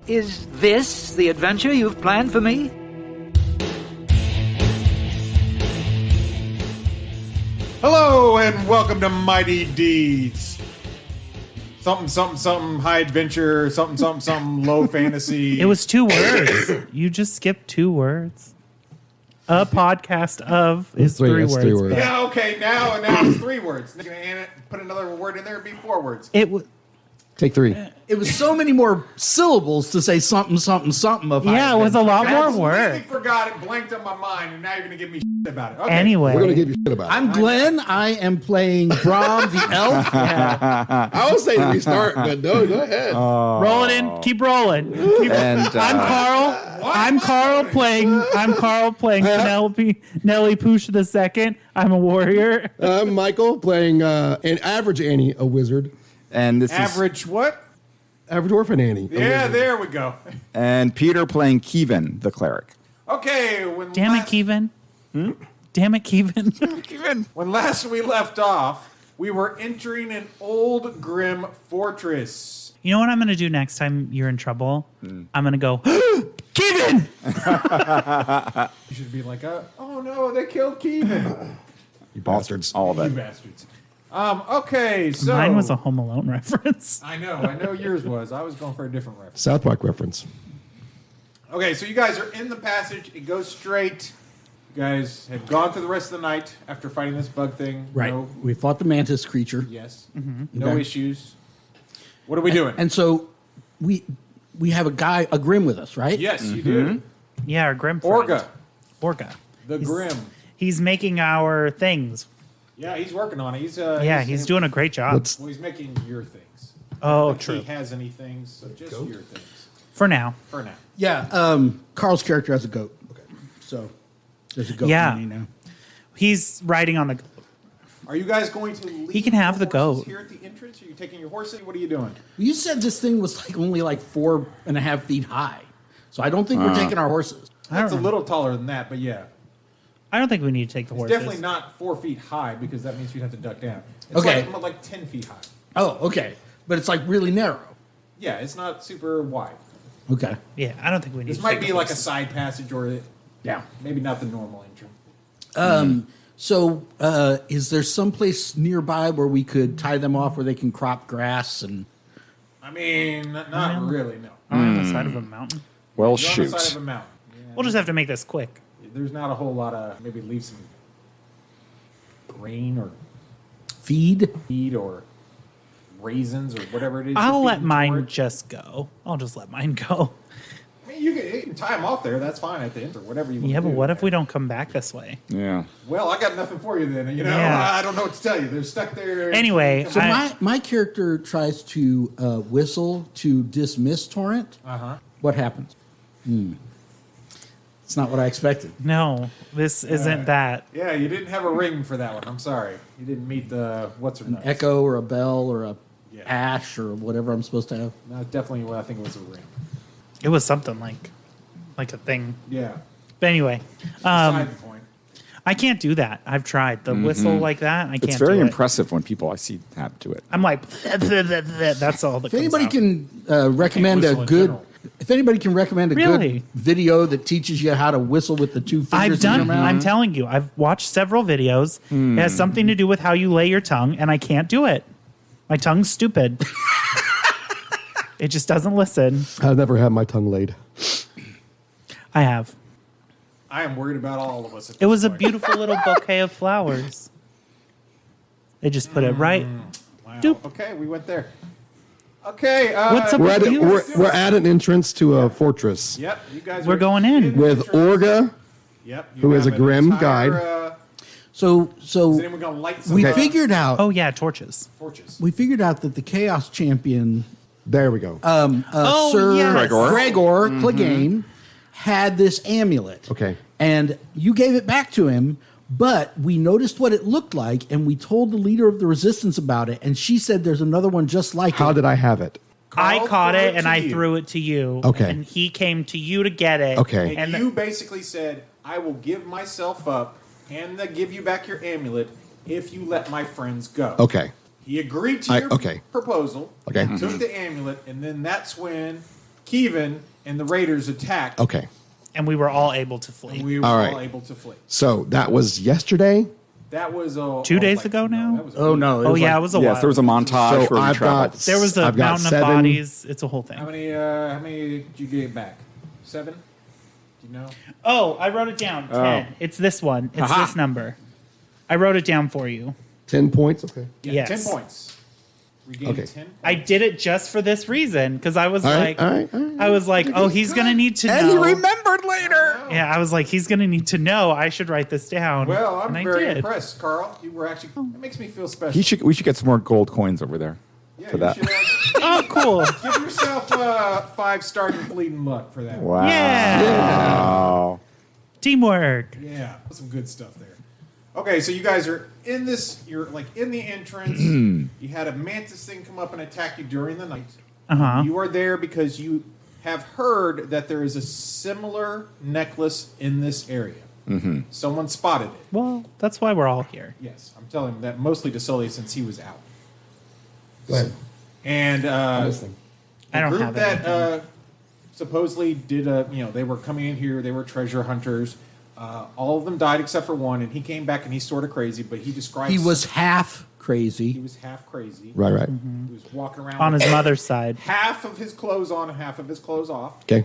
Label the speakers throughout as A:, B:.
A: Is this the adventure you've planned for me?
B: Hello and welcome to Mighty Deeds. Something, something, something, high adventure, something, something, something, low fantasy.
C: It was 2 words. You just skipped 2 words. A podcast of is 3 words.
D: 3 words.
B: Yeah, okay, now it's 3 words. You're gonna put another word in there, it'd be 4 words.
D: Take 3.
E: It was so many more syllables to say something, something, something. Of
C: Yeah, it was a lot more work.
B: I forgot it, blanked on my mind, and now you're gonna give me shit about it. Okay.
C: Anyway,
D: We're going to give you shit about it.
E: I'm Glenn. I am playing Grem the elf.
D: I was saying to restart, but no, go ahead.
C: roll it in. Keep rolling.
F: And
C: I'm Carl. I'm Carl playing Penelope Nelly Poosh II. I'm a warrior.
D: I'm Michael playing an average Annie, a wizard.
F: and this
B: Average what?
D: Average orphan Annie. a
B: Yeah,
D: wizard.
B: there we go.
F: and Peter playing Kevin, the cleric.
B: Okay,
C: Damn it, Kevin. Damn it, Kevin.
B: When last we left off, we were entering an old Grem fortress.
C: You know what I'm going to do next time you're in trouble? I'm going to go, Kevin!
B: You should be like, oh no, they killed Kevin.
D: You bastards.
F: All of
B: You
F: it.
B: bastards. Okay, so
C: Mine was a Home Alone reference.
B: I know yours was. I was going for a different reference.
D: South Park reference.
B: Okay, so you guys are in the passage. It goes straight. You guys have gone through the rest of the night after fighting this bug thing.
E: Right.
B: No,
E: We fought the mantis creature.
B: yes. No
E: Okay.
B: issues. What are we doing?
E: And so we have a Grim with us, right?
B: Yes, you do.
C: Yeah, our Grim friend.
B: Orga,
C: Orga.
B: the Grim.
C: He's making our things.
B: Yeah, he's working on it.
C: He's doing a great job.
B: Well, he's making your things.
C: Oh,
B: I don't think
C: true.
B: He has any things, so just your things
C: For now.
B: for now.
E: Yeah. Carl's character has a goat. Okay. So there's a goat.
C: Yeah.
E: Mini now.
C: He's riding on the...
B: Are you guys going to leave
C: He can have
B: your
C: the
B: horses
C: goat.
B: here at the entrance? Are you taking your horses? What are you doing?
E: You said this thing was only 4.5 feet high. So I don't think we're taking our horses.
B: That's a little taller than that, but yeah.
C: I don't think we need to take the
B: It's
C: horses.
B: definitely not 4 feet high because that means you'd have to duck down. It's
E: Okay.
B: like 10 feet high.
E: Oh, okay. But it's really narrow.
B: Yeah, it's not super wide.
E: Okay.
C: Yeah, I don't think we need
B: This
C: to
B: might
C: take
B: be
C: the
B: like a
C: horses.
B: side passage or
E: Yeah.
B: maybe not the normal entrance.
E: So, is there someplace nearby where we could tie them off where they can crop grass and?
B: I mean, not really, no.
C: On the side of a mountain.
F: Well,
B: You're on
F: shoot.
B: the side of a mountain. Yeah.
C: We'll just have to make this quick.
B: There's not a whole lot of, maybe leave some grain or
E: Feed?
B: feed or raisins or whatever it is.
C: I'll
B: you're
C: let
B: feeding
C: mine
B: toward.
C: just go. I'll just let mine go.
B: I mean, you can tie them off there. That's fine at the end or whatever you want
C: Yeah,
B: to
C: but
B: do.
C: what if we don't come back this way?
F: Yeah.
B: Well, I got nothing for you then. You know,
C: Yeah.
B: I don't know what to tell you. They're stuck there.
C: Anyway,
E: So my character tries to whistle to dismiss Torrent.
B: Uh-huh.
E: What happens? It's not what I expected.
C: No, this isn't that.
B: Yeah, you didn't have a ring for that one. I'm sorry. You didn't meet the what's her name.
E: Echo or a bell or a
B: Yeah.
E: ash or whatever I'm supposed to have.
B: No, definitely what I think it was a ring.
C: It was something like a thing.
B: Yeah.
C: But anyway,
B: Side point.
C: I can't do that. I've tried the whistle like that. I can't.
F: It's very
C: do it.
F: impressive when people I see have to it.
C: I'm like, that's all that
E: If
C: comes
E: anybody
C: out.
E: can recommend a
B: whistle in
E: good,
B: general.
E: if anybody can recommend a
C: Really?
E: good video that teaches you how to whistle with the 2 fingers
C: I've
E: in your
C: done.
E: mouth.
C: I'm telling you, I've watched several videos. It has something to do with how you lay your tongue, and I can't do it. My tongue's stupid. It just doesn't listen.
D: I've never had my tongue laid.
C: I have.
B: I am worried about all of us. At
C: It was a
B: this point.
C: beautiful little bouquet of flowers. They just put it right.
B: Wow.
C: Doop.
B: Okay, we went there. Okay.
C: What's up
D: We're at,
C: with you?
D: we're at an entrance to a fortress
B: Yep, you guys.
C: We're
B: are
C: going in.
B: the
D: with
B: entrance.
D: Orga.
B: Yep. you
D: who is
B: have
D: a
B: an
D: Grem
B: entire,
D: guide.
E: So
B: Is anyone gonna light some
E: we figured out.
C: Oh yeah, torches.
B: torches?
E: We figured out that the Chaos Champion,
D: There we go.
C: Oh,
E: Sir
C: yes.
E: Gregor Clegane, had this amulet.
D: Okay.
E: And you gave it back to him, but we noticed what it looked like, and we told the leader of the resistance about it, and she said there's another one just like
D: How
E: it.
D: did I have it?
C: I
B: Carl
C: caught
B: threw
C: it and
B: to
C: I
B: you.
C: threw it to you.
D: Okay.
C: And he came to you to get it.
D: Okay.
B: And
C: And
B: you basically said, "I will give myself up and give you back your amulet if you let my friends go."
D: Okay.
B: He agreed to your
D: okay.
B: proposal.
D: Okay.
B: Took the amulet, and then that's when Kevin and the Raiders attacked.
D: Okay.
C: And we were all able to flee.
B: And we were
D: All
B: all
D: right.
B: able to flee.
D: So that was yesterday.
B: That was
C: 2 days ago now?
B: That was a
E: Oh
B: week.
E: no!
C: Oh yeah, it was a
F: Yes,
C: while.
F: there was a montage
D: So
F: where we
D: I've
F: traveled.
D: got.
C: There was a
D: I've got
C: mountain of
D: 7.
C: bodies. It's a whole thing.
B: How many did you get back? 7? Do you know?
C: Oh, I wrote it down. 10. It's this one. It's this number. I wrote it down for you.
D: 10 points. Okay.
B: Yeah,
C: Yes.
B: 10 points. We gained
D: Okay.
B: 10 points.
C: I did it just for this reason because I was
D: All
C: like,
D: right. All right.
C: I was like, oh, he's gonna need to
F: And
C: know.
F: he remembered later.
C: Yeah, I was like, he's gonna need to know. I should write this down.
B: Well, I'm
C: and
B: very
C: I did.
B: impressed, Carl. You were actually. It makes me feel special.
F: We should get some more gold coins over there
B: yeah,
F: for
B: you
F: that.
B: should,
C: Oh, cool.
B: give yourself 5 starting fleeting luck for that.
F: Wow.
C: Yeah. Teamwork.
B: Yeah, some good stuff there. Okay, so you guys are in this. You're like in the entrance. You had a mantis thing come up and attack you during the night.
C: Uh-huh.
B: You are there because you have heard that there is a similar necklace in this area. Someone spotted it.
C: Well, that's why we're all here.
B: Yes, I'm telling him that mostly to Sully since he was out.
D: Go ahead.
B: And
D: I'm listening.
C: I don't
B: group
C: have
B: that
C: anything.
B: supposedly did they were coming in here. They were treasure hunters. All of them died except for one, and he came back and he's sort of crazy. But he describes
E: He was half
B: he
E: crazy.
B: was half crazy.
D: Right. Right.
B: He was walking around
C: On
B: with
C: his mother's side.
B: half of his clothes on, and half of his clothes off.
D: Okay.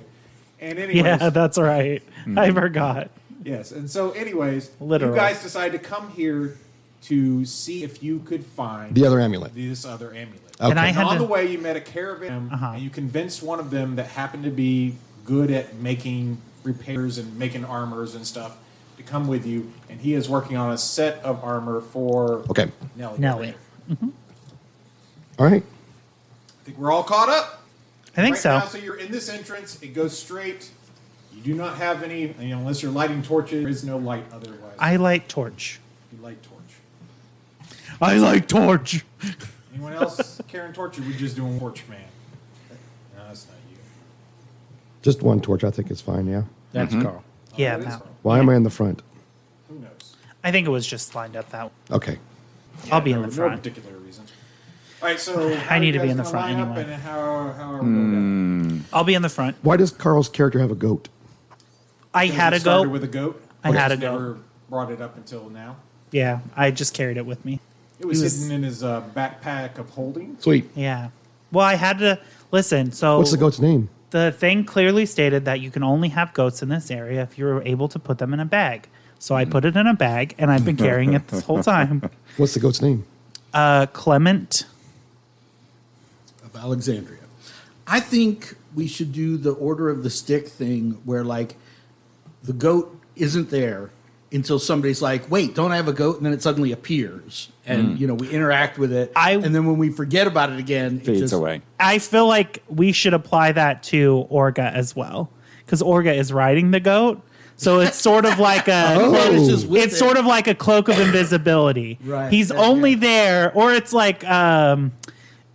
B: And anyways,
C: Yeah, that's right. I forgot.
B: yes. And so, anyways,
C: Literal.
B: you guys decided to come here to see if you could find
D: The other amulet.
B: this other amulet.
D: Okay.
C: And I
B: And
C: had
B: on
C: to,
B: the way, you met a caravan,
C: Uh-huh.
B: and you convinced one of them that happened to be good at making repairs and making armors and stuff to come with you. And he is working on a set of armor for
D: Okay.
B: Nelly.
D: All right.
B: I think we're all caught up.
C: I think
B: Right
C: so.
B: Now, so you're in this entrance. It goes straight. You do not have any, unless you're lighting torches. There is no light otherwise.
C: I light torch.
B: You light torch.
C: I like torch.
B: Anyone else carrying torch? Or we just doing torch man? No, that's not you.
D: Just one torch. I think it's fine. Yeah.
E: That's Carl.
C: Yeah,
B: that is
C: no.
B: fine.
D: Why am I in the front?
B: Who knows?
C: I think it was just lined up that way.
D: Okay.
C: I'll be in
B: No-
C: the front.
B: No particular reason. All right, so
C: I need to be
B: how you
C: in the
B: guys
C: front
B: gonna line up
C: anyway.
B: And how are we going down?
C: I'll be in the front.
D: Why does Carl's character have a goat?
C: I
B: Because
C: had
B: it
C: a
B: started
C: goat.
B: with a goat.
C: I had
B: Just
C: a goat.
B: Never brought it up until now.
C: Yeah, I just carried it with me.
B: It was,
C: He was-
B: hidden in his backpack of holding.
D: Sweet.
C: Yeah. Well, I had to listen. So
D: What's the goat's name?
C: the thing clearly stated that you can only have goats in this area if you're able to put them in a bag. So I put it in a bag, and I've been carrying it this whole time.
D: What's the goat's name?
C: Clement.
E: Of Alexandria. I think we should do the order of the stick thing where like the goat isn't there until somebody's like, wait, don't I have a goat? And then it suddenly appears. And we interact with it. And then when we forget about it again, it
F: Fades
E: just,
F: away.
C: I feel like we should apply that to Orga as well, because Orga is riding the goat. So it's sort of like a
E: It's just with
C: it's
E: it.
C: sort of like a cloak of invisibility.
E: Right.
C: He's
E: Yeah,
C: only
E: yeah.
C: there, or it's like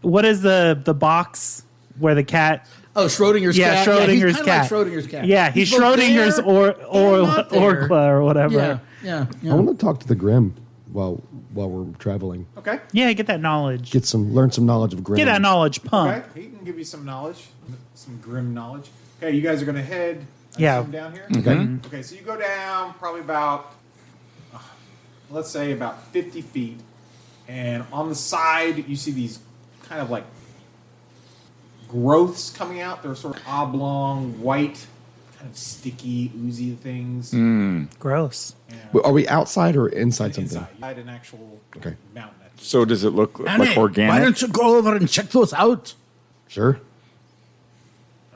C: what is the box where the cat?
E: Oh, Schrodinger's
C: Yeah,
E: cat.
C: Schrodinger's
E: he's kinda
C: cat.
E: like Schrodinger's cat.
C: Yeah, he's
E: both
C: Schrodinger's
E: there
C: or
E: and not there.
C: Orkla or whatever.
E: Yeah.
D: I want to talk to the Grem while we're traveling.
B: Okay.
C: Yeah, get that knowledge.
D: Learn some knowledge of Grem.
C: Get that knowledge pump.
B: Okay. He can give you some knowledge, some grim knowledge. Okay, you guys are going to head
C: Yeah.
B: down here?
D: Okay.
B: Okay, so you go down probably about, let's say about 50 feet. And on the side, you see these kind of like growths coming out. They're sort of oblong, white, kind of sticky, oozy things.
C: Gross.
D: Well, are we outside or inside something?
B: Inside an actual
D: Okay.
B: mountain.
F: So does it look
E: Annie,
F: like organic?
E: why don't you go over and check those out?
D: Sure.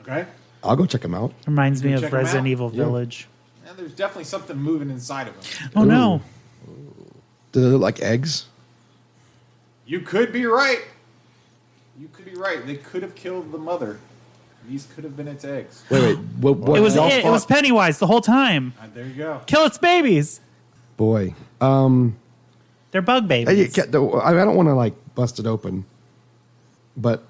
B: Okay?
D: I'll go check them out.
C: Reminds me
B: You
C: of
B: check 'em
C: Resident
B: out?
C: Evil Village.
B: And there's definitely something moving inside of them.
C: Oh no.
D: Do they look like eggs?
B: You could be right. You could be right. They could have killed the mother. These could have been its eggs.
D: Wait. What
C: It was
D: y'all
C: it. It was
D: thought-
C: Pennywise the whole time.
B: There you go.
C: Kill its babies.
D: Boy.
C: They're bug
D: I
C: babies.
D: don't want to like bust it open, but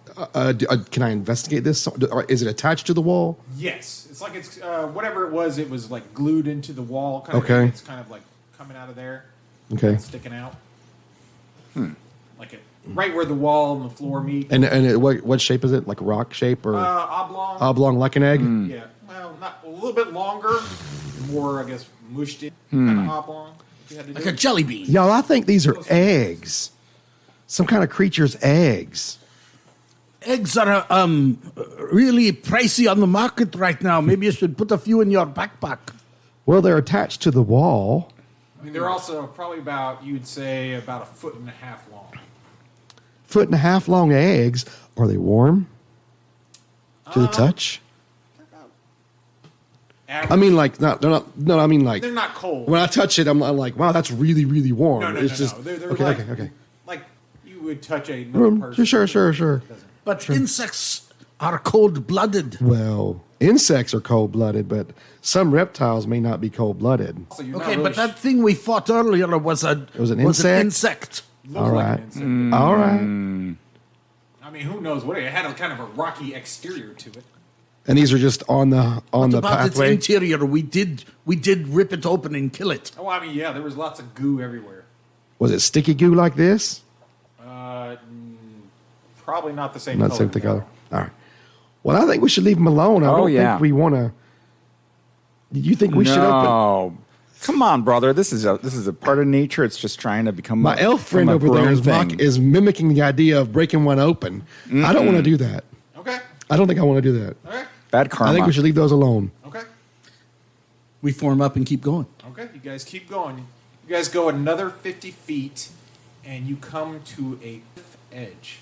D: can I investigate this? Is it attached to the wall?
B: Yes, it's like it's whatever it was like glued into the wall. Kind of
D: Okay.
B: thing. It's kind of like coming out of there,
D: Okay.
B: sticking out. Like it right where the wall and the floor meet.
D: What shape is it? Like rock shape or
B: Oblong.
D: oblong like an egg?
B: Yeah. Well, not a little bit longer, more I guess mushed in, kind of oblong. If you had to do
E: Like a
B: it.
E: jelly bean.
D: Y'all, I think these are eggs. Some kind of creature's eggs.
E: Eggs are really pricey on the market right now. Maybe you should put a few in your backpack.
D: Well, they're attached to the wall.
B: I mean, they're also probably you'd say about 1.5 feet long.
D: 1.5 feet long eggs. Are they warm to the touch? I mean, like they're not. No, I mean like
B: They're not cold.
D: when I touch it, I'm like, wow, that's really, really warm.
B: No.
D: It's just
B: They're
D: okay,
B: like,
D: okay.
B: like you would touch a normal person.
D: Sure.
E: But insects are cold-blooded.
D: Well, insects are cold blooded, but some reptiles may not be cold blooded.
B: So you're not
E: Okay,
B: really
E: but that thing we fought earlier was an
D: insect?
E: insect.
B: looks
D: All
B: like
D: right.
B: an insect.
D: All right.
B: I mean, who knows what it had? A kind of a rocky exterior to it.
D: And these are just on the
E: About
D: pathway.
E: its interior, we did rip it open and kill it.
B: Oh, I mean, yeah, there was lots of goo everywhere.
D: Was it sticky goo like this?
B: Probably not the same.
D: Not
B: color.
D: same color. All right. Well, I think we should leave them alone. I don't think we want to. You think we should open?
F: No. Come on, brother. This is a part of nature. It's just trying to become
D: My elf friend
F: become a
D: over there
F: grown thing.
D: is mimicking the idea of breaking one open. I don't want to do that.
B: Okay.
D: I don't think I want to do that.
B: Okay.
F: Bad karma.
D: I think we should leave those alone.
B: Okay.
E: We form up and keep going.
B: Okay. You guys keep going. You guys go another 50 feet, and you come to a cliff edge.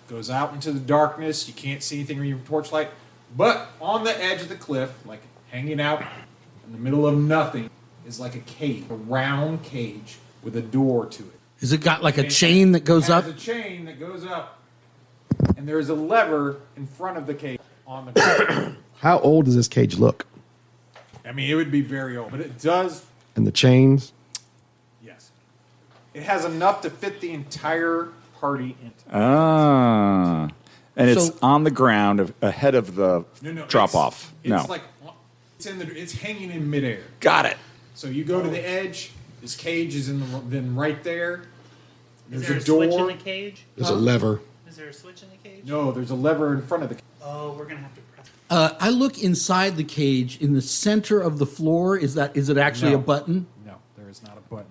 B: Goes out into the darkness. You can't see anything with your torchlight. But on the edge of the cliff, like hanging out in the middle of nothing, is like a cage, a round cage with a door to it.
E: Has it got like a
B: And it
E: chain that goes up?
B: has a chain that goes up, and there's a lever in front of the cage on the cliff.
D: How old does this cage look?
B: I mean, it would be very old, but it does.
D: And the chains?
B: Yes, it has enough to fit the entire party into.
F: Ah. And it's
E: So-
F: on the ground ahead of the
B: No,
F: drop off.
B: It's
F: No.
B: like it's hanging in midair.
F: Got it.
B: So you go to the edge. This cage is then right there.
C: Is
B: There's
C: there
B: a
C: a switch in
B: door.
C: the cage?
D: There's a lever.
C: Is there a switch in the cage?
B: No, there's a lever in front of the cage.
C: Oh, we're gonna have to press.
E: I look inside the cage. In the center of the floor, is it actually
B: No.
E: a button?
B: No, there is not a button.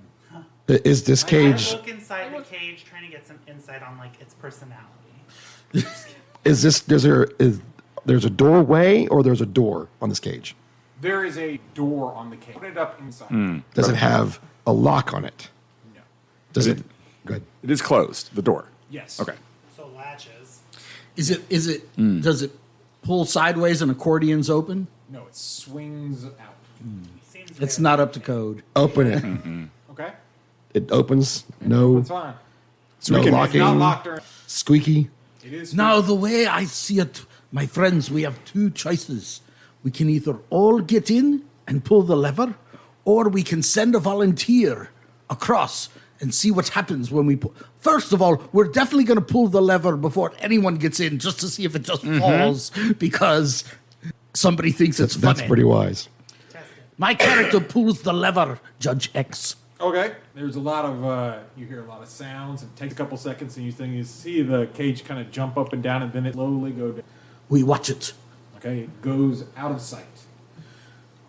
D: Is this cage?
C: Look inside the cage, trying to get some insight on like its personality.
D: Is there's a doorway or there's a door on this cage?
B: There is a door on the cage. Put it up inside.
D: Does it have a lock on it?
B: No.
D: Does it? Good.
F: It is closed, the door.
B: Yes.
F: Okay.
C: So latches.
E: Is it? Does it pull sideways and accordions open?
B: No, it swings out.
C: Seems
E: It's
C: very-
E: not up to code.
D: Open it.
B: Okay.
D: It opens. No.
B: That's fine.
D: No
B: It's
D: locking.
B: not locked or
D: Squeaky.
B: it is.
E: Now, the way I see it, my friends, we have two choices. We can either all get in and pull the lever, or we can send a volunteer across and see what happens when we pull. First of all, we're definitely going to pull the lever before anyone gets in, just to see if it just falls because somebody thinks it's funny.
D: That's pretty wise.
E: My character pulls the lever, Judge X.
B: Okay. There's a lot of you hear a lot of sounds. It takes a couple seconds, and you see the cage kind of jump up and down, and then it slowly go down.
E: We watch it.
B: Okay, it goes out of sight.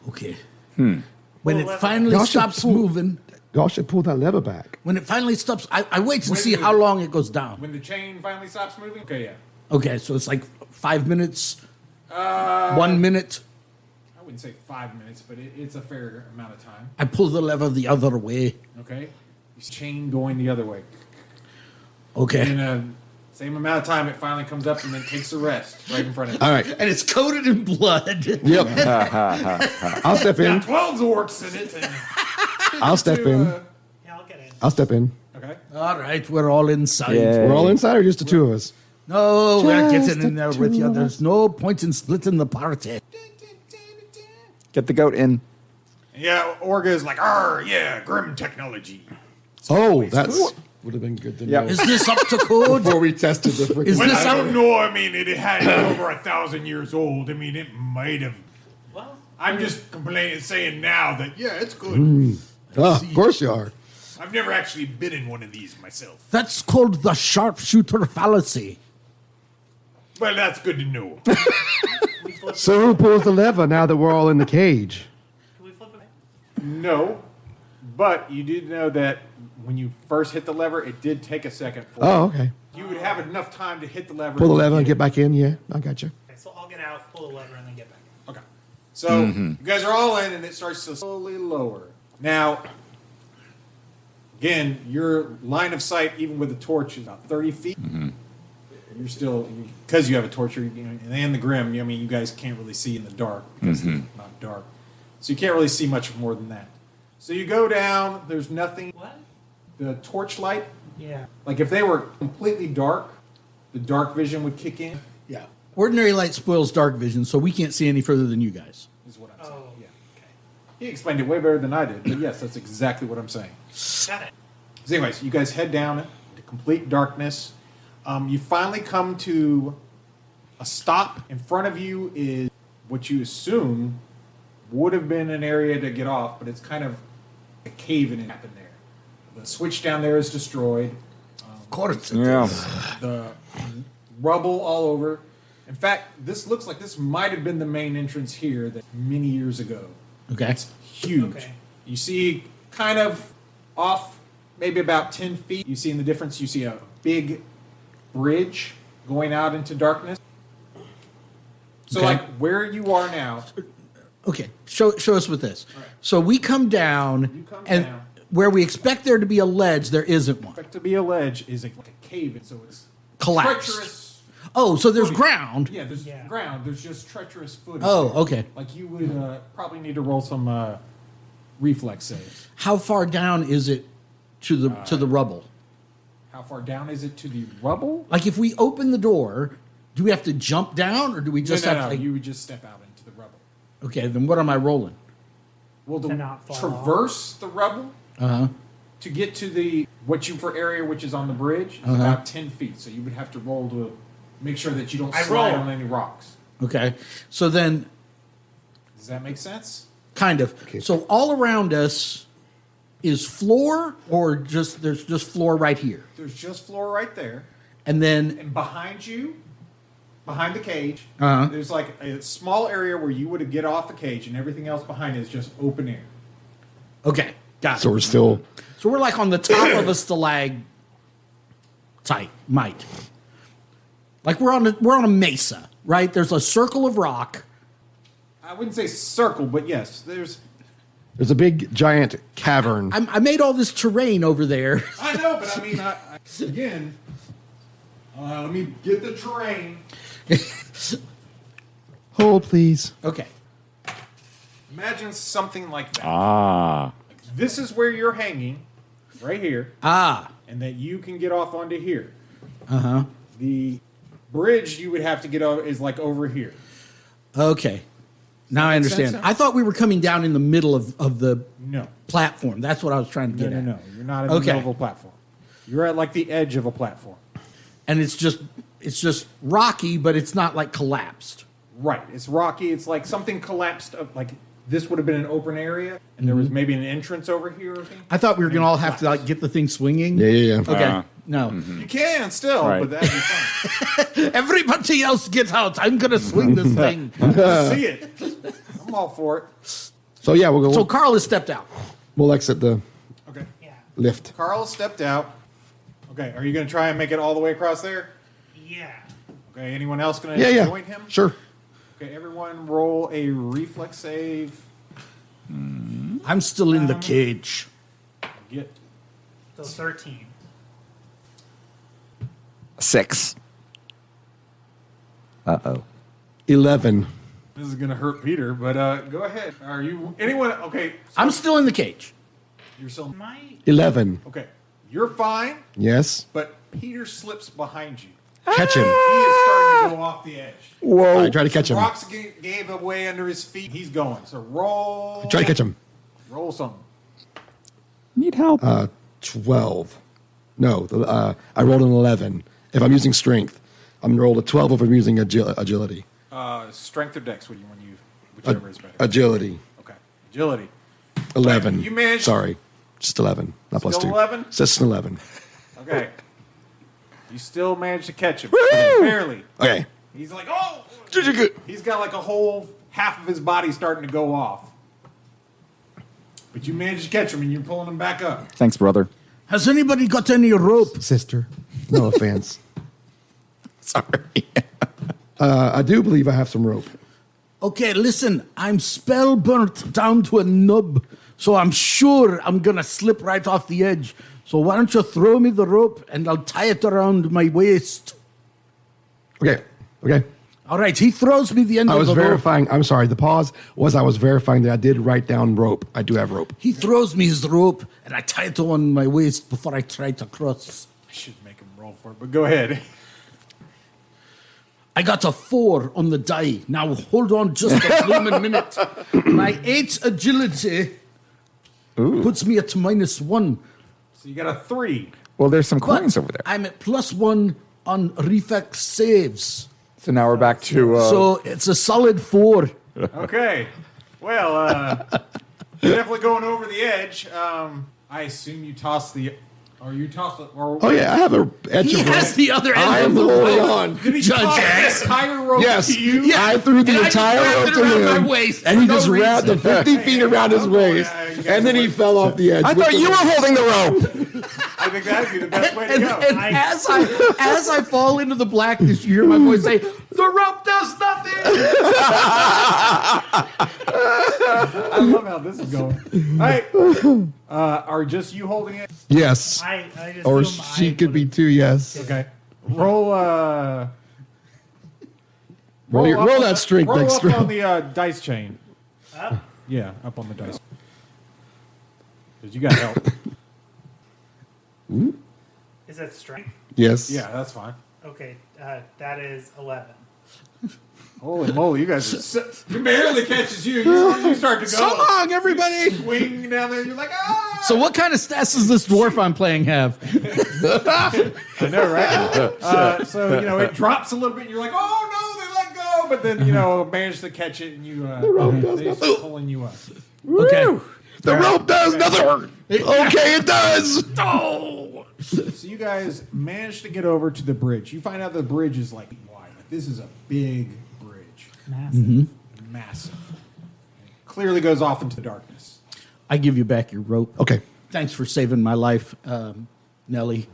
E: Okay. When it
C: lever.
E: finally
D: Y'all should
E: stops
D: pull-
E: moving,
D: Y'all should pull that lever back.
E: when it finally stops, I wait and
B: When
E: see
B: the-
E: how long it goes down.
B: When the chain finally stops moving. Okay, yeah.
E: Okay, so it's like 5 minutes, 1 minute.
B: I wouldn't say 5 minutes, but it's a fair amount of time.
E: I pull the lever the other way.
B: Okay, chain going the other way.
E: Okay.
B: In a same amount of time, it finally comes up and then takes a rest right in front of it.
D: All right.
E: And it's coated in blood.
D: Yep. I'll step in.
B: Got 12 orcs in it. And
D: I'll step in.
C: Yeah, I'll get in.
D: I'll step in.
B: okay.
E: All right, we're all inside.
F: Yeah.
D: We're all inside or just the two of us?
E: No, we're
D: Just
E: getting in there
D: the
E: with
D: two
E: you.
D: of
E: There's no point in splitting the party.
F: Get the goat in.
B: Yeah, Orga is like, yeah, Grem technology.
D: Oh, that's would have been good to know
E: Is this up to code?
D: before we tested the freaking.
E: Is
B: Well,
E: this
B: I
E: out?
B: don't know. I mean, it had over 1,000 years old. I mean, it might have.
C: Well,
B: I'm just saying now that yeah, it's good.
D: Of course you are.
B: I've never actually been in one of these myself.
E: That's called the sharpshooter fallacy.
B: Well, that's good to know.
D: So who pulls the lever now that we're all in the cage?
C: Can we flip it?
B: No, but you did know that when you first hit the lever, it did take a second. For
D: Oh, okay.
B: You would have enough time to hit the lever.
D: Pull the lever and get back in. Yeah, I got you.
C: Okay, so I'll get out, pull the lever, and then get back.
B: Okay. So you guys are all in, and it starts to slowly lower. Now, again, your line of sight, even with the torch, is about 30 feet. You're still, because you have a torch, and the Grem, I mean, you guys can't really see in the dark because it's not dark. So you can't really see much more than that. So you go down, there's nothing.
C: What?
B: The torch light,
C: Yeah.
B: like if they were completely dark, the dark vision would kick in,
E: Yeah. Ordinary light spoils dark vision, so we can't see any further than you guys.
B: is what I'm saying.
C: Oh,
B: Yeah. He explained it way better than I did, but yes, that's exactly what I'm saying.
C: Got it.
B: So anyways, you guys head down into complete darkness. You finally come to a stop. In front of you is what you assume would have been an area to get off, but it's kind of a cave in it happened there. The switch down there is destroyed.
E: Of course.
F: Yeah.
B: The rubble all over. In fact, this looks like this might have been the main entrance here that many years ago.
E: Okay.
B: It's huge.
C: Okay.
B: You see kind of off maybe about 10 feet. You see in the difference, you see a big bridge going out into darkness. So
E: Okay.
B: like where you are now,
E: Okay. Show us with this.
B: All right.
E: So we come down,
B: You come
E: and
B: down.
E: where we expect there to be a ledge, there isn't one.
B: expect to be a ledge is like a cave, so it's
E: Collapsed.
B: treacherous.
E: Oh, so there's
B: footing.
E: ground.
B: Yeah, there's
C: Yeah.
B: ground. There's just treacherous footing.
E: Oh, okay.
B: Like you would probably need to roll some reflex saves.
E: How far down is it to the rubble?
B: How far down is it to the rubble?
E: Like if we open the door, do we have to jump down, or do we just
B: no,
E: have to?
B: you would just step out into the rubble.
E: Okay, then what am I rolling?
B: Well, to
C: To not fall
B: traverse the rubble
E: Uh huh.
B: to get to the what you for area which is on the bridge is about 10 feet. So you would have to roll to make sure that you don't
C: I
B: slide
C: roll.
B: on any rocks.
E: Okay, so then
B: Does that make sense?
E: kind of.
D: Okay.
E: So all around us is floor, or there's just floor right here,
B: There's just floor right there,
E: and then
B: and behind you, behind the cage,
E: Uh-huh.
B: there's like a small area where you would get off the cage, and everything else behind is just open air.
E: okay, got
D: So
E: it.
D: we're still.
E: So we're like on the top of a stalagmite. Like we're on a mesa, right? There's a circle of rock.
B: I wouldn't say circle, but yes, there's.
D: There's a big giant cavern.
E: I made all this terrain over there.
B: I know, but I mean, again, let me get the terrain.
D: Hold, please.
E: Okay.
B: Imagine something like that.
F: Ah.
B: This is where you're hanging, right here,
E: Ah.
B: and that you can get off onto here.
E: Uh-huh.
B: The bridge you would have to get over is like over here.
E: Okay. Now I
B: make sense
E: understand.
B: now?
E: I thought we were coming down in the middle of the
B: No.
E: platform. That's what I was trying to
B: No,
E: get
B: no,
E: at.
B: no. You're not in the
E: Okay.
B: middle of a platform. You're at like the edge of a platform.
E: And it's just rocky, but it's not like collapsed.
B: Right. It's rocky. It's like something collapsed. Like this would have been an open area, and there was maybe an entrance over here or something.
E: I thought we were going to all have to like get the thing swinging.
D: Yeah.
E: Okay. No.
B: You can still,
F: Right.
B: but that'd be fun.
E: Everybody else get out. I'm going to swing this thing.
B: See it. I'm all for it.
D: So yeah, we'll go.
E: So Carl has stepped out.
D: We'll exit the
B: Okay.
C: Yeah.
D: lift.
B: Carl stepped out. Okay. Are you going to try and make it all the way across there?
C: Yeah.
B: Okay. Anyone else going to
D: Yeah.
B: join him?
D: Sure.
B: Okay. Everyone, roll a reflex save.
E: I'm still in the cage.
B: Get.
C: So 13.
F: 6. Uh-oh.
D: 11.
B: This is going to hurt Peter, but go ahead. Are you anyone? Okay. So
E: I'm still in the cage.
B: you're still.
C: My
D: 11.
B: Okay. You're fine,
D: Yes.
B: but Peter slips behind you.
D: Catch him.
B: He is starting to go off the edge.
D: Whoa. I try to catch him.
B: Rocks gave away under his feet. He's going. So roll.
D: Try to catch him.
B: Roll something.
F: Need help.
D: 12. No, I rolled an 11. If I'm using strength, I'm going to roll a 12 if I'm using agility.
B: Strength or dex, whichever is better.
D: Agility.
B: Okay. Agility.
D: 11.
B: You managed.
D: Sorry. Just 11, not plus
B: Still
D: 2.
B: 11?
D: Just an 11.
B: Okay. You still manage to catch him. Barely.
D: Okay.
B: He's like, oh!
D: Did you get?
B: He's got like a whole half of his body starting to go off. But you managed to catch him and you're pulling him back up.
F: Thanks, brother.
E: Has anybody got any rope?
D: Sister. No offense.
F: Sorry.
D: I do believe I have some rope.
E: Okay, listen, I'm spell burnt down to a nub, so I'm sure I'm gonna slip right off the edge. So why don't you throw me the rope and I'll tie it around my waist.
D: Okay.
E: All right, he throws me the end
D: I
E: of
D: was
E: the rope.
D: verifying. I'm sorry. The pause was I was verifying that I did write down rope. I do have rope.
E: He throws me his rope and I tie it on my waist before I try to cross.
B: I should make him roll for it, but go ahead.
E: I got a 4 on the die. Now hold on just a blooming minute. My 8 agility puts me at -1.
B: So you got a 3.
F: Well, there's some
E: But
F: coins over there.
E: I'm at +1 on reflex saves.
F: So now we're back to.
E: So it's a solid 4.
B: Okay. Well, you're definitely going over the edge. I assume you toss the... Or you toss the... Or,
D: Oh yeah, I have a edge
E: He
D: of
E: has
D: rope.
E: the other end
D: I'm
E: of the
D: holding
E: rope.
D: on.
B: Did he
E: Judge
B: toss
E: X.
B: the entire rope
D: Yes,
B: to you?
E: Yeah.
D: I threw the
E: And I
D: entire
E: just wrapped
D: rope
E: it
D: to
E: around
D: him,
E: my waist
D: and he
E: for
D: just
E: no
D: wrapped the
E: reason.
D: 50 feet around his waist,
B: yeah, you guys
D: and then he
B: are-
D: fell off the edge.
F: I
D: with
F: thought
D: the
F: you were
D: rope.
F: holding the rope.
B: I think that'd be the best way to
E: And,
B: go.
E: and as I fall into the blackness, you hear my voice say, "The rope does nothing."
B: I love how this is going. All right. Are just you holding it?
D: Yes,
C: I just
D: or
C: assume
D: she
C: I
D: could be too. Yes.
B: Okay. Roll.
D: Roll
B: up on
D: that
B: the-
D: strength
B: Roll
D: next
B: up
D: round.
B: on the dice chain.
C: Up?
B: Yeah, up on the dice. Because you got help.
C: Is that strength?
D: Yes.
B: Yeah, that's fine.
C: Okay, that is 11.
B: Holy moly, you guys are he barely catches you. You start to go.
E: So long, everybody.
B: Swing down there. You're like, ah!
E: So, what kind of stats does this dwarf I'm playing have?
B: I know, right? So, it drops a little bit. And you're like, oh, no, they let go. But then, manage to catch it and you, they're pulling you up.
E: Okay.
D: The rope does nothing. Okay, it does.
E: Oh.
B: So you guys manage to get over to the bridge. You find out the bridge is like wide. Like, this is a big bridge.
C: Massive.
B: Massive. It clearly goes off into the darkness.
E: I give you back your rope.
D: Okay.
E: Thanks for saving my life, Nellie.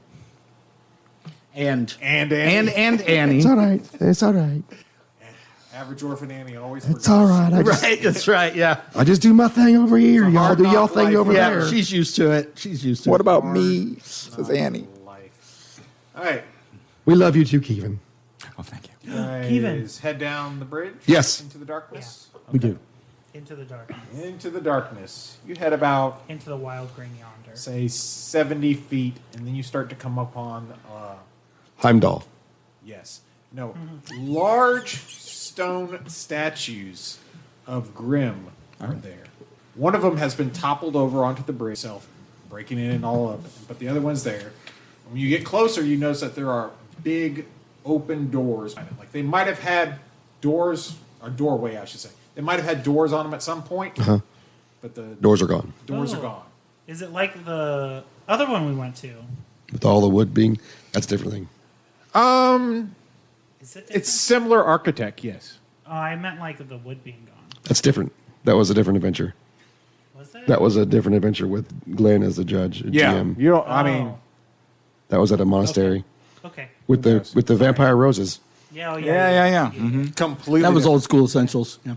E: And
B: Annie.
E: and Annie.
D: It's all right. It's all right.
B: Average orphan Annie always
D: It's
B: forgets.
D: all right.
E: Right, that's right. Yeah,
D: I just do my thing over here. Y'all
B: hard
D: do y'all
B: knock
D: thing
B: life.
D: over
E: yeah.
D: there.
E: She's used to it. She's used to
F: What
E: it.
F: about me? Says Annie.
B: Life. All right.
D: We love you too, Kevin.
F: Oh, thank you.
C: Kevin.
B: Guys head down the bridge.
D: Yes.
B: Into the darkness.
E: We do.
C: Into the darkness.
B: Into the darkness. You head about,
C: Into the wild green yonder.
B: say, 70 feet, and then you start to come upon,
D: Heimdall.
B: yes, no, large stone statues of Grem are there. One of them has been toppled over onto the bridge itself, breaking it and all up, but the other one's there. When you get closer, you notice that there are big open doors. Like they might have had doors, or doorway, I should say. They might have had doors on them at some point, but the
D: Doors are gone.
B: doors are
C: Oh.
B: gone.
C: Is it like the other one we went to?
D: With all the wood being, that's a different thing.
C: Is it different?
B: It's similar architect, yes.
C: Oh, I meant like the wood being gone.
D: That's different. That was a different adventure.
C: Was it?
D: That was a different adventure with Glenn as the judge. GM.
B: You don't. I mean,
C: Oh,
D: That was at a monastery
C: okay.
D: with the vampire roses.
C: Yeah, oh, yeah.
F: Yeah. Mm-hmm.
B: completely.
E: That was
B: different.
E: old school essentials. Yeah.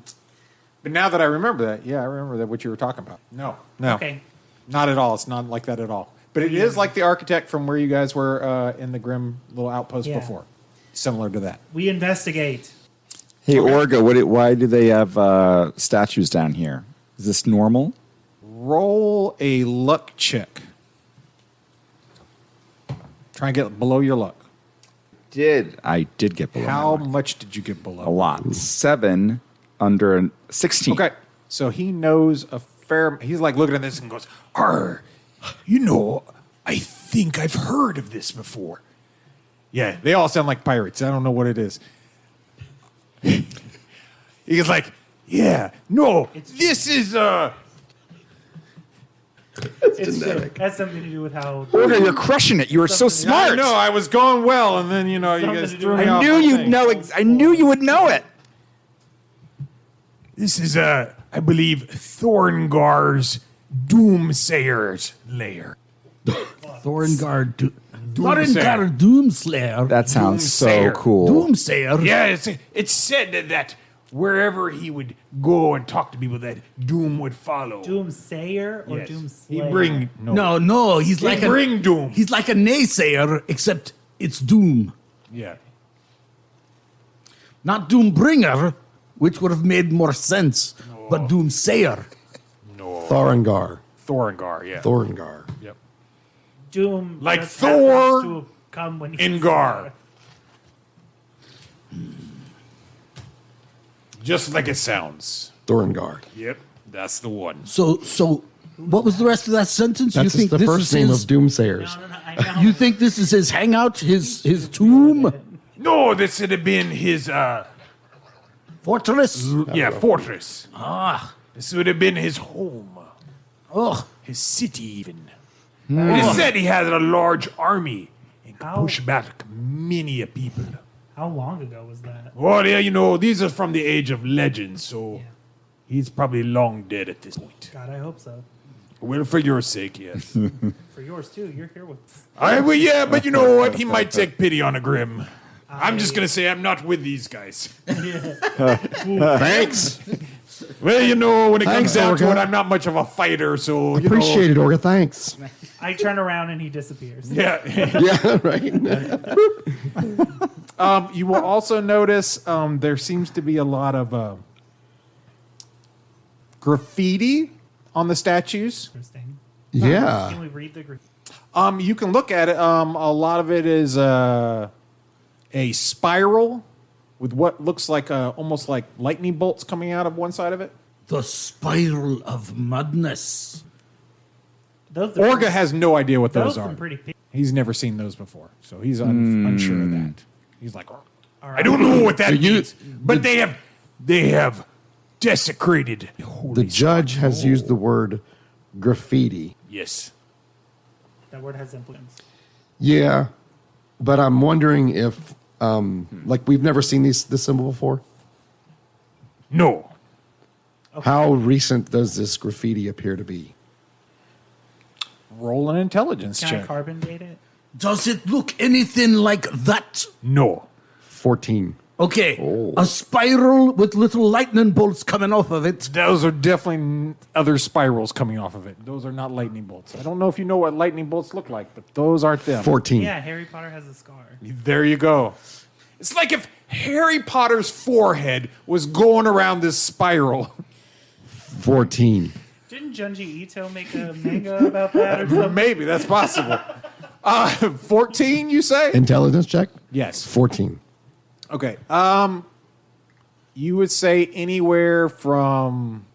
B: But now that I remember that, I remember that what you were talking about. No,
C: Okay.
B: not at all. It's not like that at all. But it is like the architect from where you guys were in the Grim little outpost
C: Yeah.
B: before. Similar to that.
C: We investigate.
F: Hey, Orga, why do they have statues down here? Is this normal?
B: Roll a luck check. Try and get below your luck.
F: I did get below
B: How
F: my luck.
B: much did you get below?
F: A lot. 7 under a 16.
B: Okay, so he knows a fair. He's like looking at this and goes, "Arr, I think I've heard of this before." Yeah, they all sound like pirates. I don't know what it is. He's like, "Yeah, no, this is
C: It's genetic. It has something to do with how.
F: Orga, you're crushing it. You are so smart.
B: No, I was going well, and then you guys threw me off.
F: I knew you'd know. I knew you would know it.
G: This is, I believe, Thorngar's Doomsayer's lair.
E: Thorngar Doomslayer.
F: That sounds so
G: Doomsayer.
F: cool.
E: Doomsayer.
G: Yeah, it's said that wherever he would go and talk to people, that doom would follow.
C: Doomsayer or
G: Yes.
C: Doomslayer?
G: He'd bring
E: No, he's
G: He'd
E: like
G: bring doom.
E: He's like a naysayer, except it's doom,
G: Yeah.
E: not doombringer, which would have made more sense. But doomsayer.
G: No.
D: Thoringar.
G: Thorngar, yeah.
D: Thoringar.
G: Yep.
C: Doom.
G: Like
C: just
G: Thor
C: happens to come when he's
G: Ingar. Just like it sounds.
D: Thoringar.
G: Yep, that's the one.
E: So what was the rest of that sentence?
D: That's the first name of Doomsayers.
C: No, I know.
E: You think this is his hangout, his tomb,
G: No, this would have been his
E: fortress?
G: fortress.
E: Ah,
G: This would have been his home.
E: oh,
G: His city even. It is said he had a large army and could
C: How-
G: push back many a people.
C: How long ago was that?
G: Well, yeah, these are from the age of legends, so he's probably long dead at this point.
C: God, I hope so.
G: Well, for your sake, yes.
C: For yours too. You're here with.
G: Yeah, but you know what? He might take pity on a Grim. I'm just going to say I'm not with these guys.
D: Thanks.
G: Well, when it
D: Thanks,
G: comes down to
D: Orga.
G: it, I'm not much of a fighter, so,
D: Appreciate it, Orga. Thanks.
C: I turn around and he disappears.
G: Yeah.
D: Yeah, right.
B: You will also notice there seems to be a lot of graffiti on the statues.
C: Interesting.
D: Yeah.
C: Can we read the?
B: You can look at it. A lot of it is a spiral with what looks like almost like lightning bolts coming out of one side of it.
E: the spiral of madness.
C: Those are
B: Orga has no idea what those
C: some
B: are.
C: pretty.
B: He's never seen those before, so he's unsure of that. He's like, "Oh."
G: I don't know what that means, but they have desecrated
D: The
G: holy
D: judge has used the word graffiti.
G: Yes.
C: That word has influence.
D: Yeah, but I'm wondering if, like, we've never seen this symbol before.
G: No.
D: How recent does this graffiti appear to be?
B: roll an intelligence
C: Can I
B: check.
C: carbon date it?
E: Does it look anything like that?
G: No.
D: 14.
E: Okay,
D: Oh.
E: a spiral with little lightning bolts coming off of it.
B: Those are definitely other spirals coming off of it. Those are not lightning bolts. I don't know if you know what lightning bolts look like, but those aren't them.
D: 14.
C: Yeah, Harry Potter has a scar.
B: There you go. It's like if Harry Potter's forehead was going around this spiral.
D: 14.
C: Didn't Junji Ito make a manga about that or something?
B: Maybe that's possible. 14, you say?
D: Intelligence check?
B: Yes.
D: 14.
B: Okay. You would say anywhere from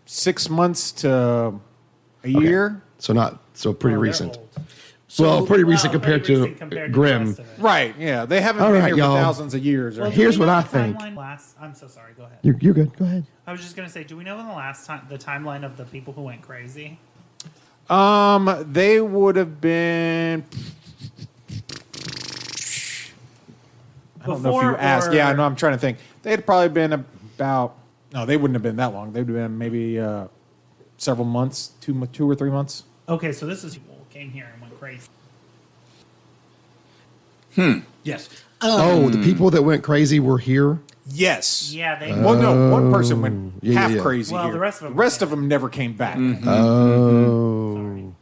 B: 6 months to a year.
D: So pretty
C: Oh, they're
D: recent.
C: old.
D: Well, pretty recent
C: Well,
D: compared
C: pretty
D: to
C: recent compared to the
D: Grim.
C: rest of it.
B: Right. Yeah. They haven't
D: All
B: been
D: right,
B: here for
D: y'all.
B: thousands of years.
C: Well,
B: Or
C: do
D: Here's
C: we know
D: what I
C: the
D: think.
C: timeline I'm so sorry. Go ahead.
D: You're good. Go ahead.
C: I was just gonna say, do we know when the last time the timeline of the people who went crazy?
B: They would have been. I don't know if
C: Before
B: you asked.
C: or-
B: Yeah, no, I'm trying to think. They'd probably been about. No, they wouldn't have been that long. They'd have been maybe several months, 2 or 3 months.
C: Okay, so this is people who came here and went crazy.
E: Yes.
D: The people that went crazy were here.
B: Yes.
C: Yeah, they.
B: Well, no, one person went
D: yeah,
B: half
D: yeah.
B: crazy.
C: Well,
B: here.
C: the rest of them
B: never came back.
D: Oh.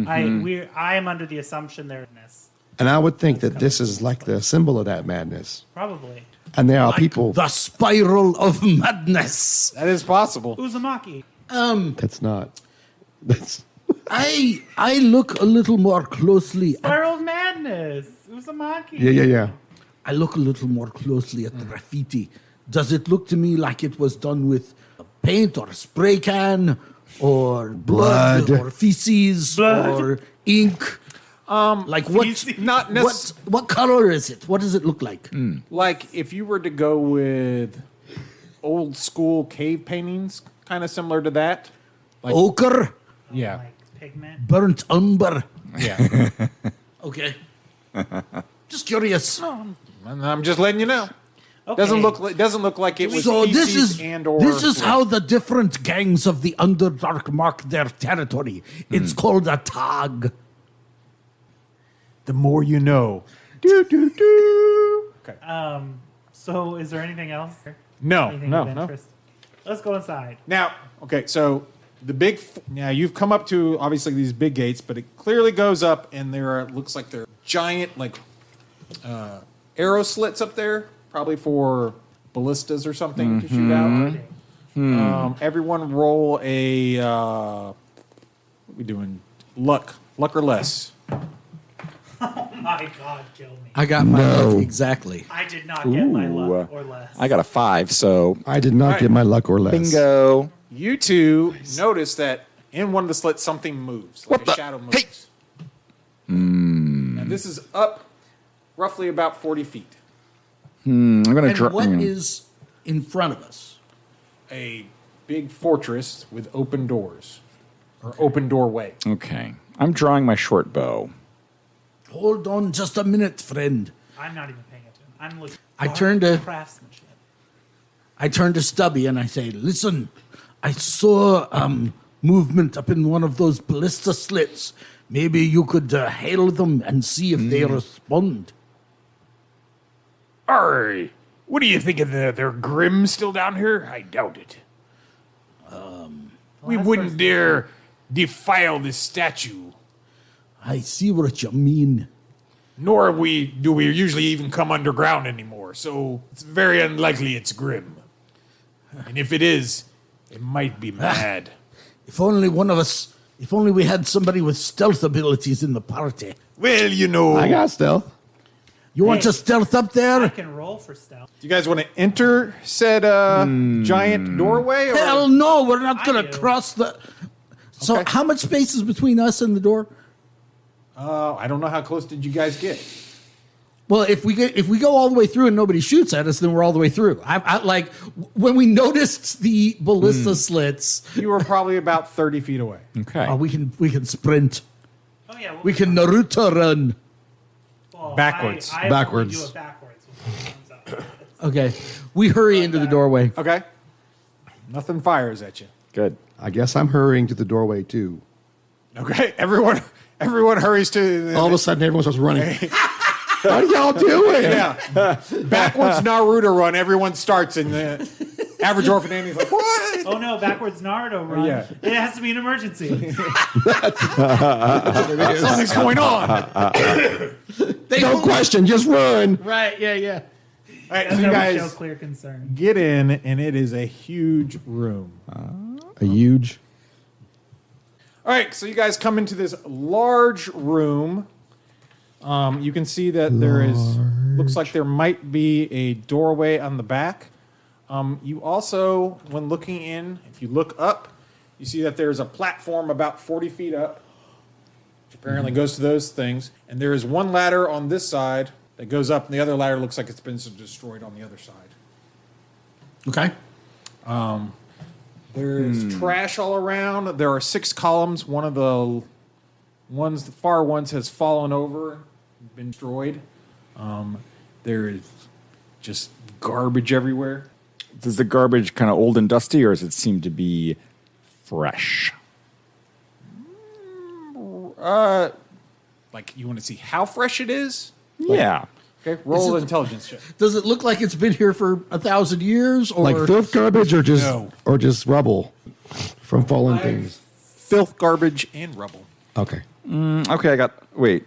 C: I am under the assumption they're in this.
D: And I would think that this is like the symbol of that madness.
C: Probably
D: And there are people
E: The spiral of madness.
B: That is possible.
C: Uzumaki.
D: that's not. That's
E: I look a little more closely at,
C: Spiral of Madness. Uzumaki.
D: yeah.
E: I look a little more closely at the graffiti. Does it look to me like it was done with paint or a spray can or blood,
D: Blood.
E: or feces
C: Blood.
E: or ink? Like what?
B: Not necessarily.
E: What color is it? What does it look like?
B: Like if you were to go with old school cave paintings, kind of similar to that.
E: Ochre,
B: Yeah.
C: Like pigment.
E: burnt umber.
B: Yeah.
E: Okay. Just curious.
B: And I'm just letting you know.
C: Okay.
B: Doesn't look like it was
E: So this
B: feces
E: is
B: and/or
E: this is
B: sweat.
E: how the different gangs of the Underdark mark their territory. It's called a tag.
B: The more you know. Do do do. Okay.
C: So is there anything else?
B: No,
C: Anything
B: no,
C: of
B: no.
C: interest? Let's go inside.
B: Now, okay, so now you've come up to obviously these big gates, but it clearly goes up, and looks like there are giant arrow slits up there, probably for ballistas or something to shoot out. Everyone roll a what are we doing? Luck or less.
C: Oh my God, kill me.
E: I got my luck exactly.
C: I did not get my luck or less.
F: I got a 5, so
D: I did not get my luck or less.
F: bingo.
B: You two notice that in one of the slits something moves, like
F: What
B: a
F: the-
B: shadow moves. Now this is up roughly about 40 feet.
F: I'm going to
E: And
F: drop.
E: what is in front of us?
B: A big fortress with open doors, or open doorway.
F: Okay. I'm drawing my short bow.
E: Hold on just a minute, friend.
C: I'm not even paying attention. I'm looking.
E: I turned to-
C: craftsmanship.
E: I turn to Stubby and I say, listen, I saw movement up in one of those ballista slits. Maybe you could hail them and see if they respond.
G: Arr, what do you think of their Grem still down here? I doubt it. We wouldn't dare defile this statue.
E: I see what you mean.
G: Nor do we usually even come underground anymore, so it's very unlikely it's Grem. And if it is, it might be mad.
E: If only we had somebody with stealth abilities in the party.
G: Well, you know,
D: I got stealth.
E: You want to stealth up
C: I
E: there?
C: can roll for stealth.
B: Do you guys want to enter said giant doorway? Or?
E: Hell no, we're not going
C: do.
E: to cross the... So
B: Okay.
E: how much space is between us and the door?
B: I don't know how close did you guys get.
E: Well, if we go all the way through and nobody shoots at us, then we're all the way through. I like when we noticed the ballista slits.
B: You were probably about 30 feet away.
F: Okay.
E: We can sprint.
C: Oh yeah,
E: We can Naruto run.
C: well,
B: Backwards.
C: I
D: Backwards.
C: Do it backwards. When it comes up.
E: Okay, we hurry into the doorway.
B: Okay. Nothing fires at you.
F: Good.
D: I guess I'm hurrying to the doorway too.
B: Okay. Everyone hurries to.
D: All of a sudden, everyone starts running. What are y'all doing?
B: Yeah. Backwards Naruto run. Everyone starts, and the average orphan Andy's like, what?
C: Oh no, backwards Naruto run.
B: Yeah.
C: It has to be an emergency.
B: Something's going on.
D: No question, just run.
E: Right? Yeah.
B: All right, so
C: That's
B: you
C: how we show
B: guys
C: clear concern.
B: get in, and it is a huge room.
D: A huge.
B: All right, so you guys come into this large room. You can see that looks like there might be a doorway on the back. You also, when looking in, if you look up, you see that there's a platform about 40 feet up, which apparently goes to those things. And there is one ladder on this side that goes up, and the other ladder looks like it's been destroyed on the other side.
E: Okay.
B: There's trash all around. There are 6 columns. One of the far ones has fallen over, been destroyed. There is just garbage everywhere.
F: Is the garbage kind of old and dusty, or does it seem to be fresh?
B: Like, you want to see how fresh it is?
F: Yeah.
B: Okay, roll an intelligence check.
E: Does it look like it's been here for 1,000 years? Or
D: Like filth garbage or just
B: No.
D: rubble from fallen things?
B: Filth, garbage, and rubble.
D: Okay.
F: Okay, wait.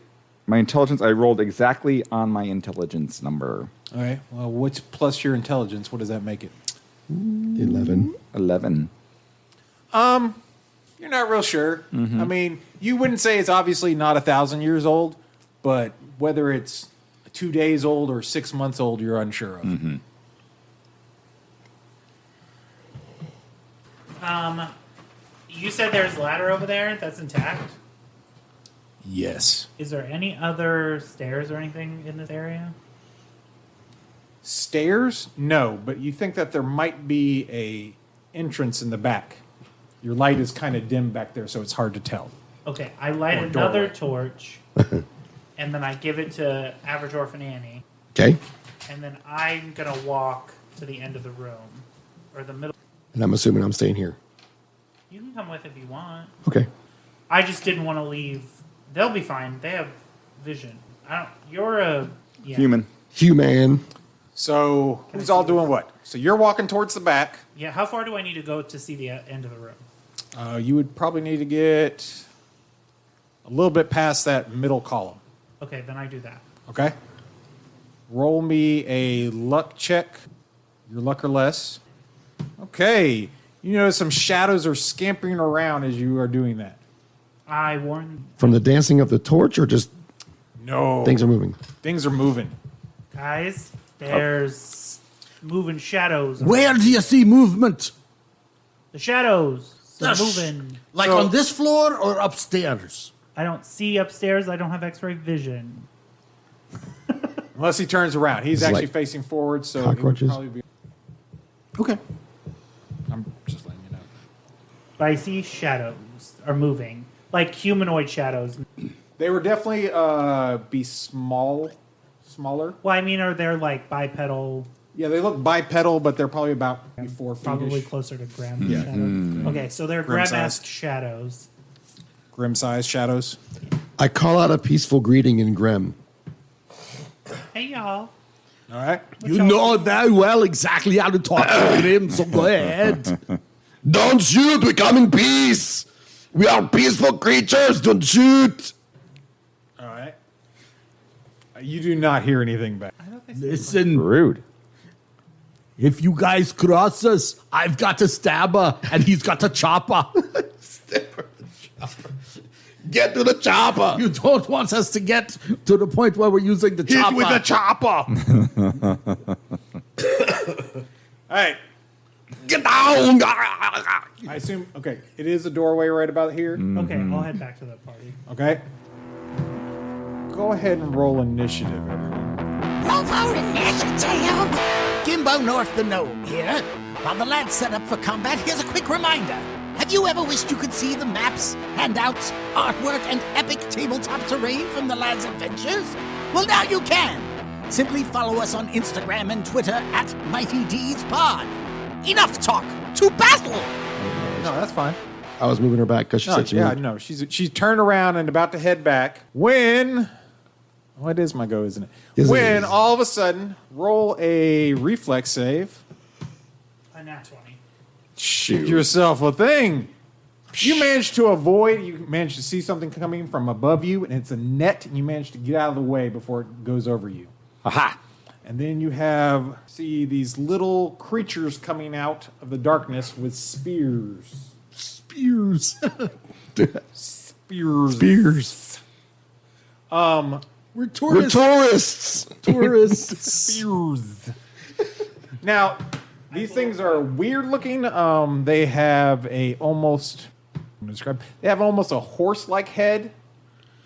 F: My intelligence, I rolled exactly on my intelligence number.
B: All right. Well, what's plus your intelligence? What does that make it?
D: 11.
F: 11.
B: You're not real sure. I mean, you wouldn't say it's obviously not 1,000 years old, but whether it's 2 days old or 6 months old, you're unsure of.
C: You said there's a ladder over there that's intact.
B: Yes.
C: Is there any other stairs or anything in this area?
B: Stairs? No, but you think that there might be a entrance in the back. Your light is kind of dim back there, so it's hard to tell.
C: Okay, I light
B: Or
C: another
B: doorway.
C: torch, and then I give it to Average Orphan Annie,
D: Okay.
C: and then I'm gonna walk to the end of the room or the middle.
D: And I'm assuming I'm staying here.
C: You can come with if you want.
D: Okay.
C: I just didn't want to leave. They'll be fine. They have vision. I don't. You're a
F: Human.
D: Human.
B: So who's all doing what? So you're walking towards the back.
C: Yeah. How far do I need to go to see the end of the room?
B: You would probably need to get a little bit past that middle column.
C: Okay, then I do that.
B: Okay. Roll me a luck check. Your luck or less. Okay. You notice some shadows are scampering around as you are doing that.
C: I warn
D: From the dancing of the torch or just
B: No.
D: things are moving?
B: Things are moving.
C: guys. There's moving shadows.
E: Where do you see movement?
C: The shadows. They're
E: Yes.
C: moving.
E: Like
B: So-
E: on this floor or upstairs?
C: I don't see upstairs. I don't have X-ray vision.
B: Unless he turns around. He's
D: It's
B: actually
D: like
B: facing forward, so it would
D: cockroaches.
B: probably be.
E: Okay.
B: I'm just letting you know.
C: But I see shadows are moving, like humanoid shadows.
B: They would definitely be smaller.
C: Well, I mean, are they like bipedal?
B: Yeah, they look bipedal, but they're probably about 4 feet.
C: Probably closer to Grem
B: Yeah.
C: shadows. Okay, so they're
B: Grim
C: Grem-esque
B: sized.
C: shadows.
B: Grim sized shadows.
D: I call out a peaceful greeting in Grem.
C: Hey, y'all.
B: All right.
E: You know very well exactly how to talk to him, so go ahead.
D: Don't shoot, we come in peace. We are peaceful creatures, don't shoot.
B: All right. You do not hear anything back.
E: Listen,
F: Rude.
E: if you guys cross us, I've got a stabber and he's got a chopper.
D: Get to the chopper.
E: You don't want us to get to the point where we're using the chopper.
B: With a chopper. All right.
D: Get down.
B: I assume, okay, it is a doorway right about here.
C: Okay, I'll head back to the party.
B: Okay. Go ahead and roll initiative, everyone.
H: Roll for initiative! Gimbo North the Gnome here. While the lads set up for combat, here's a quick reminder. Have you ever wished you could see the maps, handouts, artwork, and epic tabletop terrain from the lads' adventures? Well, now you can! Simply follow us on Instagram and Twitter at Mighty D's Pod. Enough talk! To battle!
B: No, that's fine.
D: I was moving her back because she
B: No,
D: said she
B: yeah,
D: moved.
B: no. She's turned around and about to head back when. Oh, it is my go, isn't it?
D: Yes, it
B: when
D: is.
B: all of a sudden, roll a reflex save.
C: A nat 20.
B: Shoot yourself a thing. You managed to avoid. You managed to see something coming from above you, and it's a net, and you managed to get out of the way before it goes over you.
F: Aha.
B: And then you see these little creatures coming out of the darkness with spears.
D: Spears.
B: Spears.
D: Spears.
E: We're
D: We're
E: tourists.
D: tourists.
E: Tourists.
B: Spears. Now, these things are weird looking. They have a almost. I'm gonna describe. They have almost a horse-like head,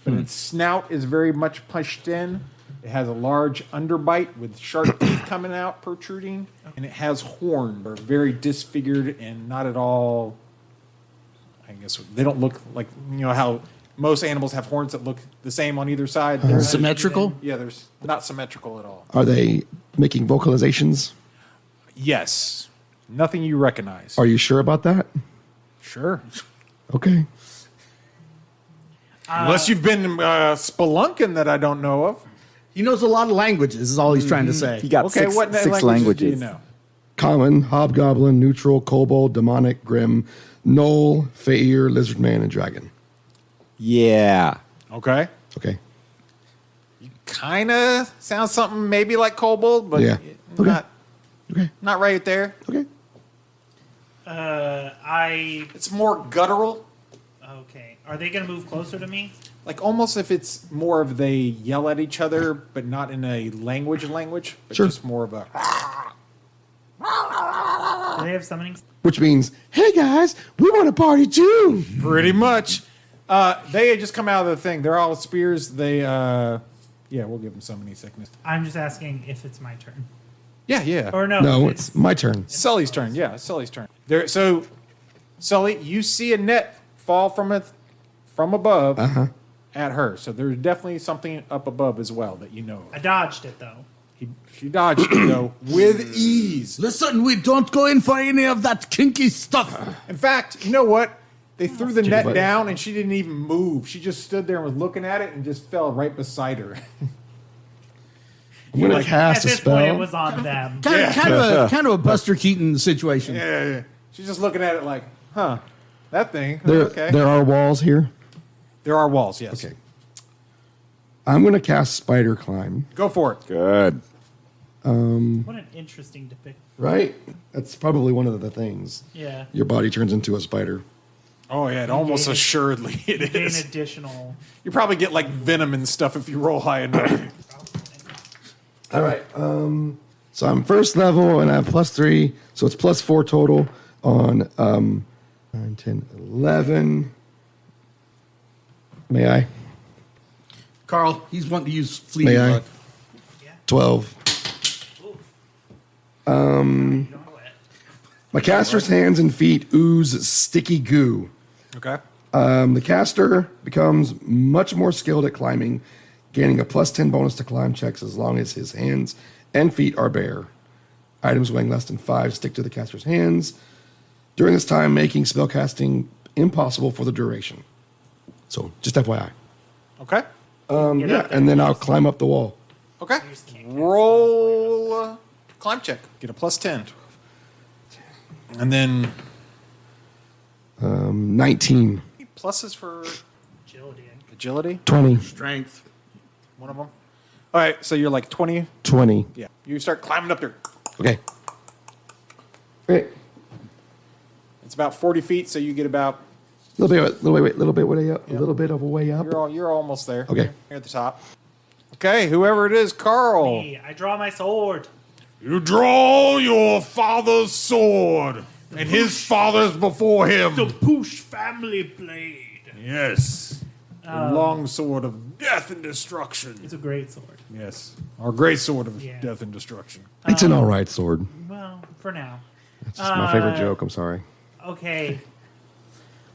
B: but its snout is very much pushed in. It has a large underbite with sharp teeth coming out, protruding, and it has horns. They're very disfigured and not at all. I guess they don't look like how most animals have horns that look the same on either side. They're
E: Symmetrical?
B: Yeah, they're not symmetrical at all.
D: Are they making vocalizations?
B: Yes. Nothing you recognize.
D: Are you sure about that?
B: Sure.
D: Okay.
B: Unless you've been spelunking that I don't know of.
E: He knows a lot of languages, is all he's trying to say.
F: He got
B: Okay,
F: six
B: what
F: languages.
B: languages do you know?
D: Common, hobgoblin, neutral, kobold, demonic, grim, gnoll, fair, lizard man, and dragon.
F: Yeah.
B: Okay.
D: Okay.
B: Kind of sounds something maybe like kobold, but
D: Yeah. Okay.
B: not
D: Okay.
B: not right there.
D: Okay.
B: It's more guttural.
C: Okay. Are they going to move closer to me?
B: Like almost if it's more of they yell at each other, but not in a language, but
D: Sure.
B: just more of a.
C: Do they have summoning?
D: Which means, hey guys, we want to party too.
B: Pretty much. They had just come out of the thing. They're all spears. They, yeah, we'll give them summoning sickness.
C: I'm just asking if it's my turn.
B: Yeah, yeah.
C: Or no.
D: No, it's my turn.
B: Sully's turn. Yeah, Sully's turn. There. So Sully, you see a net fall from above at her. So there's definitely something up above as well that you know
C: I
B: of.
C: dodged it though.
B: She dodged it, though, with ease.
E: Listen, we don't go in for any of that kinky stuff.
B: In fact, you know what? They threw the net
D: buddy.
B: down, and she didn't even move. She just stood there and was looking at it and just fell right beside her.
D: I'm going to
C: At
D: cast a
C: this point, it
D: spell.
C: was on them.
E: Kind of a Buster Keaton situation.
B: Yeah. She's just looking at it like, huh, that thing.
D: There are walls here.
B: There are walls, yes.
D: Okay. I'm going to cast Spider Climb.
B: Go for it.
F: Good.
C: What an interesting depiction.
D: Right? That's probably one of the things.
C: Yeah.
D: Your body turns into a spider.
B: Oh, yeah, almost assuredly it
C: Gain
B: is.
C: additional.
B: You probably get, like, venom and stuff if you roll high enough.
D: All right. So I'm first level and I have +3. So it's +4 total on 9, 10, 11. May I?
E: Carl, he's wanting to use
D: May
E: fleeting
D: I?
E: luck.
D: 12. My caster's hands and feet ooze sticky goo.
B: Okay.
D: The caster becomes much more skilled at climbing, gaining a +10 bonus to climb checks as long as his hands and feet are bare. Items weighing less than 5 stick to the caster's hands. During this time, making spellcasting impossible for the duration. So, just FYI.
B: Okay.
D: Yeah, and then I'll climb up the wall.
B: Okay. Roll climb check. Get a +10. And then
D: 19.
B: pluses for
C: Agility.
B: agility.
D: 20.
E: Strength.
B: One of them. All right, so you're like 20.
D: 20.
B: Yeah. You start climbing up there.
D: Okay. Great.
B: It's about 40 feet, so you get about.
D: Little bit way up. A little bit of a way up.
B: You're almost there.
D: Okay.
B: You're at the top. Okay, whoever it is, Carl.
C: Me, I draw my sword.
G: You draw your father's sword, and his father's before him.
C: The Poosh family blade.
G: Yes. The long sword of death and destruction.
C: It's a great sword.
G: Yes. Our great sword of
C: Yeah.
G: death and destruction.
D: It's an all right sword.
C: Well, for now.
D: It's just my favorite joke. I'm sorry.
C: Okay.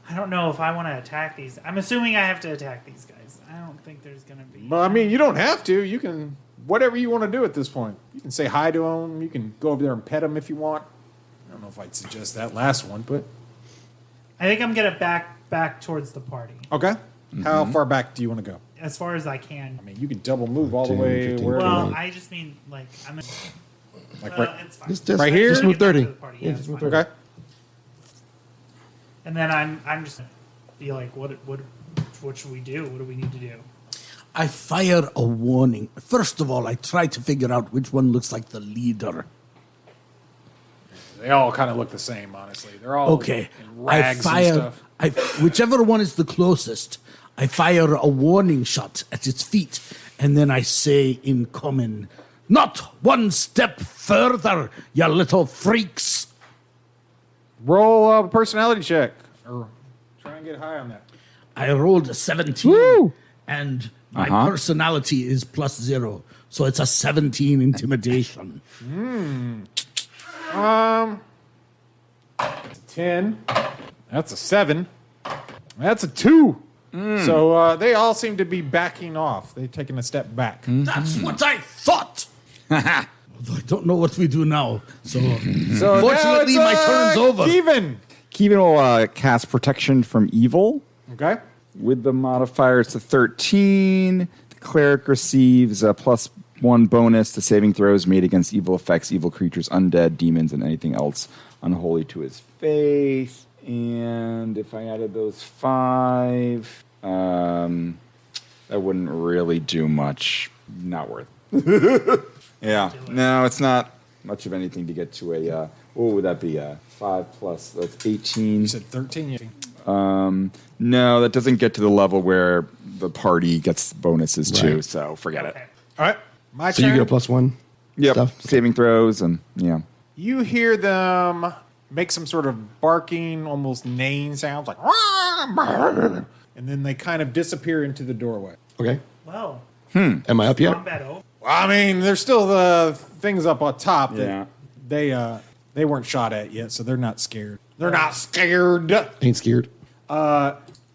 C: I don't know if I want to attack these. I'm assuming I have to attack these guys. I don't think there's going to be.
B: Well, I mean, you don't have to. You can, whatever you want to do at this point. You can say hi to them. You can go over there and pet them if you want. I don't know if I'd suggest that last one, but.
C: I think I'm going to back towards the party
B: Okay. How far back do you want to go?
C: as far as I can.
B: I mean, you can double move all the
D: 10,
B: way
D: 15,
B: where.
C: Well,
D: 20.
C: I just mean like I'm.
B: Like
C: Well,
B: right.
C: it's fine.
D: Just
B: Right here?
D: Just move 30.
C: Party.
D: Yeah,
C: Yeah,
D: just
C: it's
D: move
C: fine.
D: 30.
B: Okay.
C: And then I'm just be like, what should we do? What do we need to do?
E: I fire a warning. First of all, I try to figure out which one looks like the leader.
B: They all kind of look the same, honestly. They're all
E: Okay.
B: in rags
E: I
B: and
E: fire.
B: stuff.
E: Whichever one is the closest, I fire a warning shot at its feet, and then I say in common, "Not one step further, you little freaks."
B: Roll a personality check. Or try and get high on that.
E: I rolled a 17, and my personality is +0, so it's a 17 intimidation.
B: 10. That's a 7. That's a 2. So they all seem to be backing off. They're taking a step back.
E: That's what I thought. Although I don't know what we do now. So,
B: So
E: fortunately,
B: now
E: my
B: it's,
E: turn's over.
B: Even.
F: Kevin will cast Protection from Evil.
B: Okay.
F: With the modifier, it's a 13. The cleric receives a +1 bonus to saving throws made against evil effects, evil creatures, undead, demons, and anything else unholy to his faith. And if I added those 5, that wouldn't really do much. Not worth it. Yeah. No, it's not much of anything to get to a, what would that be? 5 plus, that's 18.
B: You said 13.
F: No, that doesn't get to the level where the party gets bonuses too,
D: Right.
F: so forget
C: Okay.
F: it.
B: All right. My
D: So
B: turn.
D: you get a +1?
F: Yep,
D: Stuff?
F: saving throws and yeah.
B: You hear them make some sort of barking, almost neighing sounds like, and then they kind of disappear into the doorway.
D: Okay.
C: Well,
D: Am I up yet?
C: combat over.
B: Well, I mean, there's still the things up on top that
F: Yeah.
B: they weren't shot at yet, so they're not scared. They're not scared.
D: Ain't scared.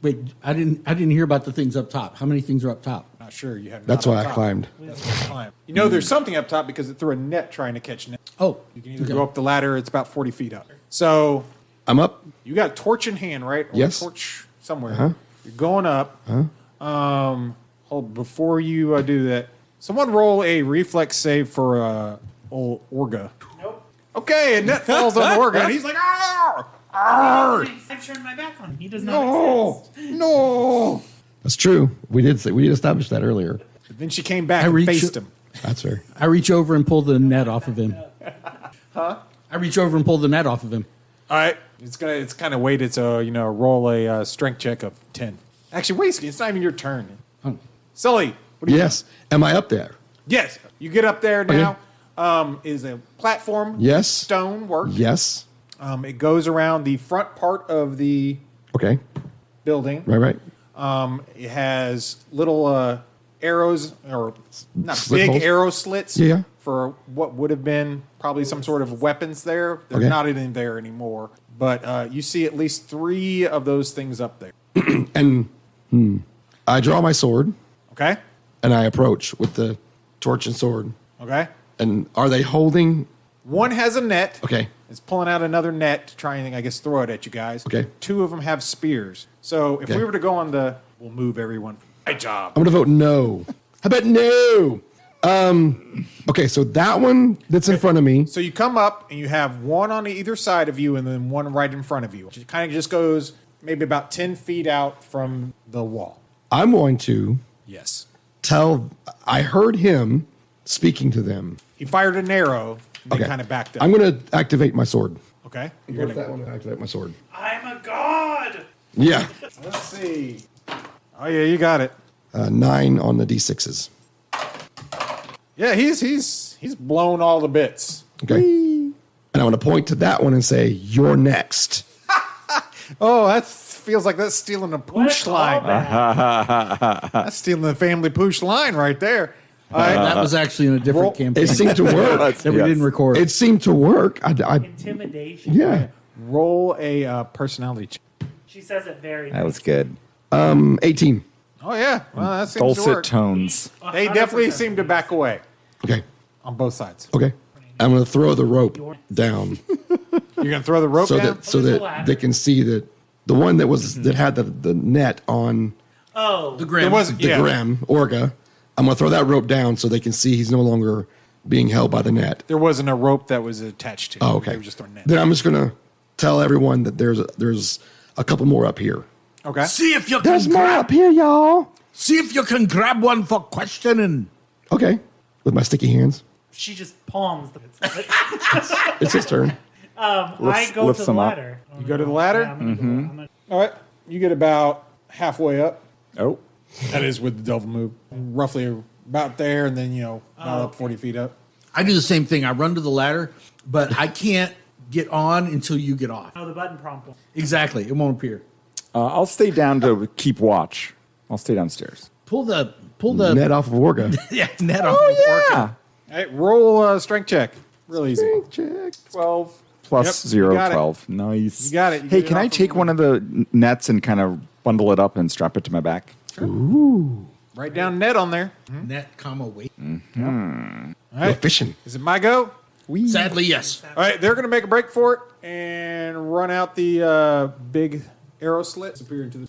E: Wait, I didn't hear about the things up top. How many things are up top?
B: Not sure. You have.
D: That's
B: not
D: why
B: up
D: I
B: top.
D: climbed.
B: That's why I climbed. You know, there's something up top because it threw a net trying to catch net.
E: Oh,
B: You can either go up the ladder. It's about 40 feet up. So
D: I'm up.
B: you got a torch in hand, right? Or
D: Yes.
B: A torch somewhere.
D: Uh-huh.
B: You're going up. Hold before you do that. Someone roll a reflex save for old Orga.
C: Nope.
B: Okay, and net falls on Orga, and he's like, "Arr! Arr!
C: I've turned my back on him. He does not
B: No,
C: exist.
B: no!"
D: That's true. We did establish that earlier.
B: But then she came back
E: I
B: and
E: reach-
B: faced him.
D: That's fair.
E: I reach over and pull the net off of him. Huh? I reach over and pull the net off of him.
B: All right, it's kind of weighted, so roll a strength check of 10. Actually, wait, it's not even your turn.
E: Oh.
B: Sully, what do you?
D: Yes. Am I up there?
B: Yes, you get up there now. Is a platform.
D: Yes.
B: Stone work.
D: Yes.
B: It goes around the front part of the
D: Okay.
B: building.
D: Right.
B: It has little arrows, or not
D: Slit
B: big
D: holes?
B: arrow slits.
D: Yeah.
B: For what would have been probably some sort of weapons there. They're
D: Okay.
B: not in there anymore. But you see at least 3 of those things up there.
D: And I draw my sword
B: Okay.
D: and I approach with the torch and sword.
B: Okay.
D: And are they holding?
B: One has a net.
D: Okay.
B: It's pulling out another net to try and, I guess, throw it at you guys.
D: Okay.
B: 2 of them have spears. So if
D: Okay.
B: we were to go on we'll move everyone. Good job.
D: I'm going to vote no. How about no? Okay, so that one that's in front of me.
B: So you come up and you have one on either side of you and then one right in front of you. It kind of just goes maybe about 10 feet out from the wall.
D: I'm going to
B: Yes.
D: I heard him speaking to them.
B: He fired an arrow and then
D: Okay.
B: kind of backed up.
D: I'm going to activate my sword.
B: Okay.
D: You're
B: You're
D: that
B: gonna,
D: one to activate my sword.
C: I'm a god.
D: Yeah.
B: let's see. Oh, yeah, you got it.
D: 9 on the D6s.
B: Yeah, he's blown all the bits.
D: Okay. And I want to point to that one and say, "You're next."
B: Oh, that feels like that's stealing a poosh line.
C: callback.
B: That's stealing the family poosh line right there. All right.
E: That was actually in a different
B: Roll-
E: campaign
D: It seemed to work.
E: that we didn't record.
D: It seemed to work.
C: Intimidation.
D: Yeah.
B: Roll a personality check.
C: She says it very
F: That was good.
D: 18.
B: Oh, yeah. Well, that seems to
F: Dulcet
B: work.
F: tones.
B: They definitely
C: 100%.
B: seem to back away
D: Okay.
B: on both sides.
D: Okay. I'm going to throw the rope down
B: You're going to throw the rope
D: so
B: down?
D: that they can see that the one that had the net on
C: Oh.
E: the
B: There
E: Grem.
B: was
D: the Grem, Orga. I'm going to throw that rope down so they can see he's no longer being held by the net.
B: There wasn't a rope that was attached to it.
D: Oh, okay.
B: They were just throwing net.
D: Then I'm just going to tell everyone that there's a couple more up here.
B: Okay.
E: See if you
D: There's
E: can
D: more
E: grab.
D: up here, y'all.
E: See if you can grab one for questioning.
D: Okay. With my sticky hands.
C: She just palms the.
D: It's his turn.
C: I go
F: lift
C: to the
F: some up.
C: ladder.
B: You go to the ladder?
C: Yeah, I'm gonna go. I'm gonna-
B: All right. You get about halfway up.
F: Oh.
B: That is with the devil move. Roughly about there, and then, about up 40 feet up.
E: I do the same thing. I run to the ladder, but I can't get on until you get off.
C: Oh, the button prompt.
E: Exactly. It won't appear.
F: I'll stay down to keep watch. I'll stay downstairs.
E: Pull the
D: Net off of Orga.
E: yeah, net off.
F: Oh,
E: the
F: yeah.
B: All right. Roll a strength check. Real easy.
D: Check.
B: 12.
F: Plus
B: Yep,
F: 0,
B: you got it.
F: 12. Nice.
B: You got it. You
F: Hey,
B: get it
F: can I
B: off
F: take
B: of-
F: one of the nets and kind of bundle it up and strap it to my back?
B: Write down net on there.
E: Net, comma, wait.
B: All
D: Go
B: right.
D: fishing.
B: Is it my go?
E: Sadly, yes.
B: All right. They're going to make a break for it and run out the big arrow slits appear into the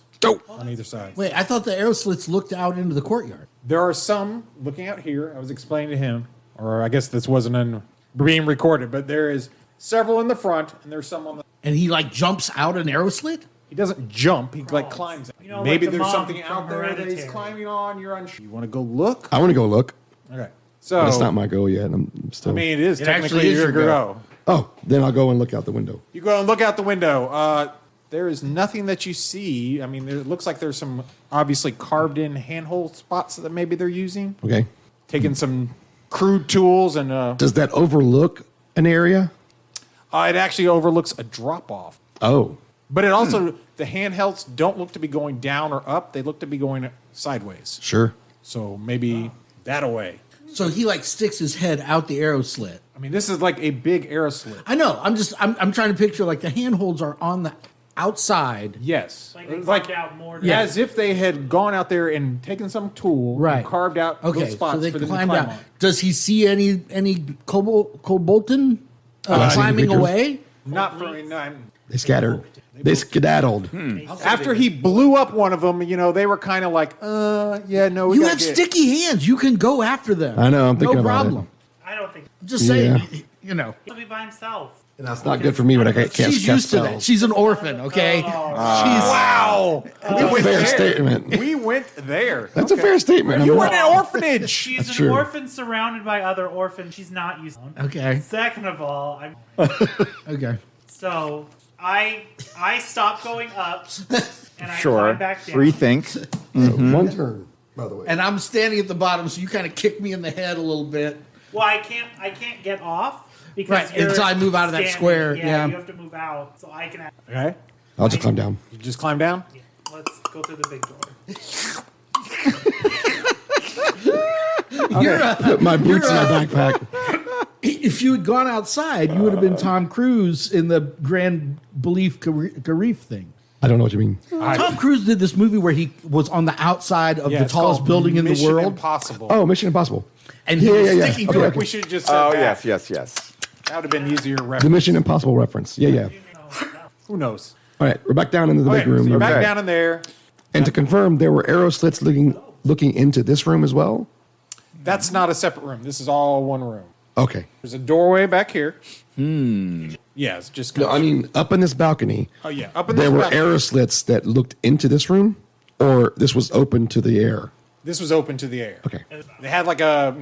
B: on either side.
E: Wait, I thought the arrow slits looked out into the courtyard.
B: There are some looking out here. I was explaining to him, or I guess this wasn't being recorded, but there is several in the front, and there's some on the.
E: And he like jumps out an arrow slit?
B: He doesn't jump. He like climbs.
C: You know,
B: Maybe
C: like the
B: there's
C: mom
B: something
C: from
B: out there that he's
C: Hereditary.
B: climbing on. You're unsure. You want to go look?
D: I want to go look,
B: Okay. So
D: but it's not my go yet. I'm still.
B: I mean, it is
E: It
B: technically
E: actually is
B: your
E: your
B: go.
D: oh, then I'll go and look out the window.
B: You go and look out the window. There is nothing that you see. I mean, it looks like there's some obviously carved-in handhold spots that maybe they're using.
D: Okay.
B: Taking some crude tools and
D: Does that overlook an area?
B: it actually overlooks a drop-off.
D: Oh,
B: But it also, the handhelds don't look to be going down or up. They look to be going sideways.
D: sure.
B: So maybe that away.
E: So he like sticks his head out the arrow slit.
B: I mean, this is like a big arrow slit.
E: I know. I'm trying to picture like the handholds are on the outside.
B: Yes.
C: Like they
B: Like,
C: carved out more.
E: Yeah.
B: as if they had gone out there and taken some tool
E: Right.
B: and carved out
E: Okay,
B: little spots
E: so they
B: for them to
E: climbed
B: climb
E: out.
B: on.
E: Does he see any Kobolton
D: Last
E: climbing
D: creatures?
E: away?
B: Not for nine.
D: They scattered. They skedaddled.
B: After he blew up one of them, they were kind of like, yeah, no, we
E: You
B: gotta
E: have
B: get-
E: sticky hands. You can go after them.
D: I know, I'm thinking
E: no
D: about it.
E: problem.
C: I don't think
E: I'm just saying.
D: Yeah.
C: he'll be by himself.
D: And that's not good for me when I can't cast
E: She's used to that.
D: spells.
E: She's an orphan. Okay.
B: Wow.
D: That's a fair statement.
B: We went there.
D: That's a fair statement.
B: You
D: I'm
B: were in
D: not-
B: an orphanage.
C: She's
D: That's
C: an
D: true.
C: orphan surrounded by other orphans. She's not used to.
E: Okay.
C: Second of all,
E: Okay.
C: so I stopped going up and I
F: Sure.
C: climbed back down.
F: Rethink.
D: One turn, by the way.
E: And I'm standing at the bottom, so you kind of kick me in the head a little bit.
C: Well, I can't get off because
E: Right,
C: you're
E: until I move out of that
C: standing.
E: square,
C: Yeah,
E: yeah.
C: you have to move out so I can.
B: Okay.
D: I'll just climb down.
B: You just climb down?
C: Yeah, let's go through the big door.
D: Put my boots in my backpack.
E: If you had gone outside, you would have been Tom Cruise in the Grand Belief Garif thing.
D: I don't know what you mean.
E: Tom Cruise did this movie where he was on the outside of
B: Yeah,
E: the
B: it's
E: tallest
B: called
E: building in the
B: Mission
E: world.
B: Impossible.
D: Oh, Mission Impossible.
E: And he was
D: Yeah.
E: sticking
D: Okay,
E: to it.
D: okay.
B: We should have just said
F: Oh,
B: that.
F: yes.
B: That would have been easier
D: The
B: reference.
D: Mission Impossible reference. Yeah.
B: Who knows?
D: All right, we're back down into the
B: Okay,
D: big room.
B: so you're back
F: Okay.
B: down in there.
D: And to confirm, there were arrow slits looking into this room as well.
B: That's not a separate room. This is all one room.
D: Okay.
B: There's a doorway back here. Yeah, it's just.
D: No, I mean up in this balcony.
B: Oh yeah, up in
D: There
B: this
D: were
B: balcony.
D: arrow slits that looked into this room, or this was open to the air.
B: This was open to the air.
D: Okay.
B: They had like a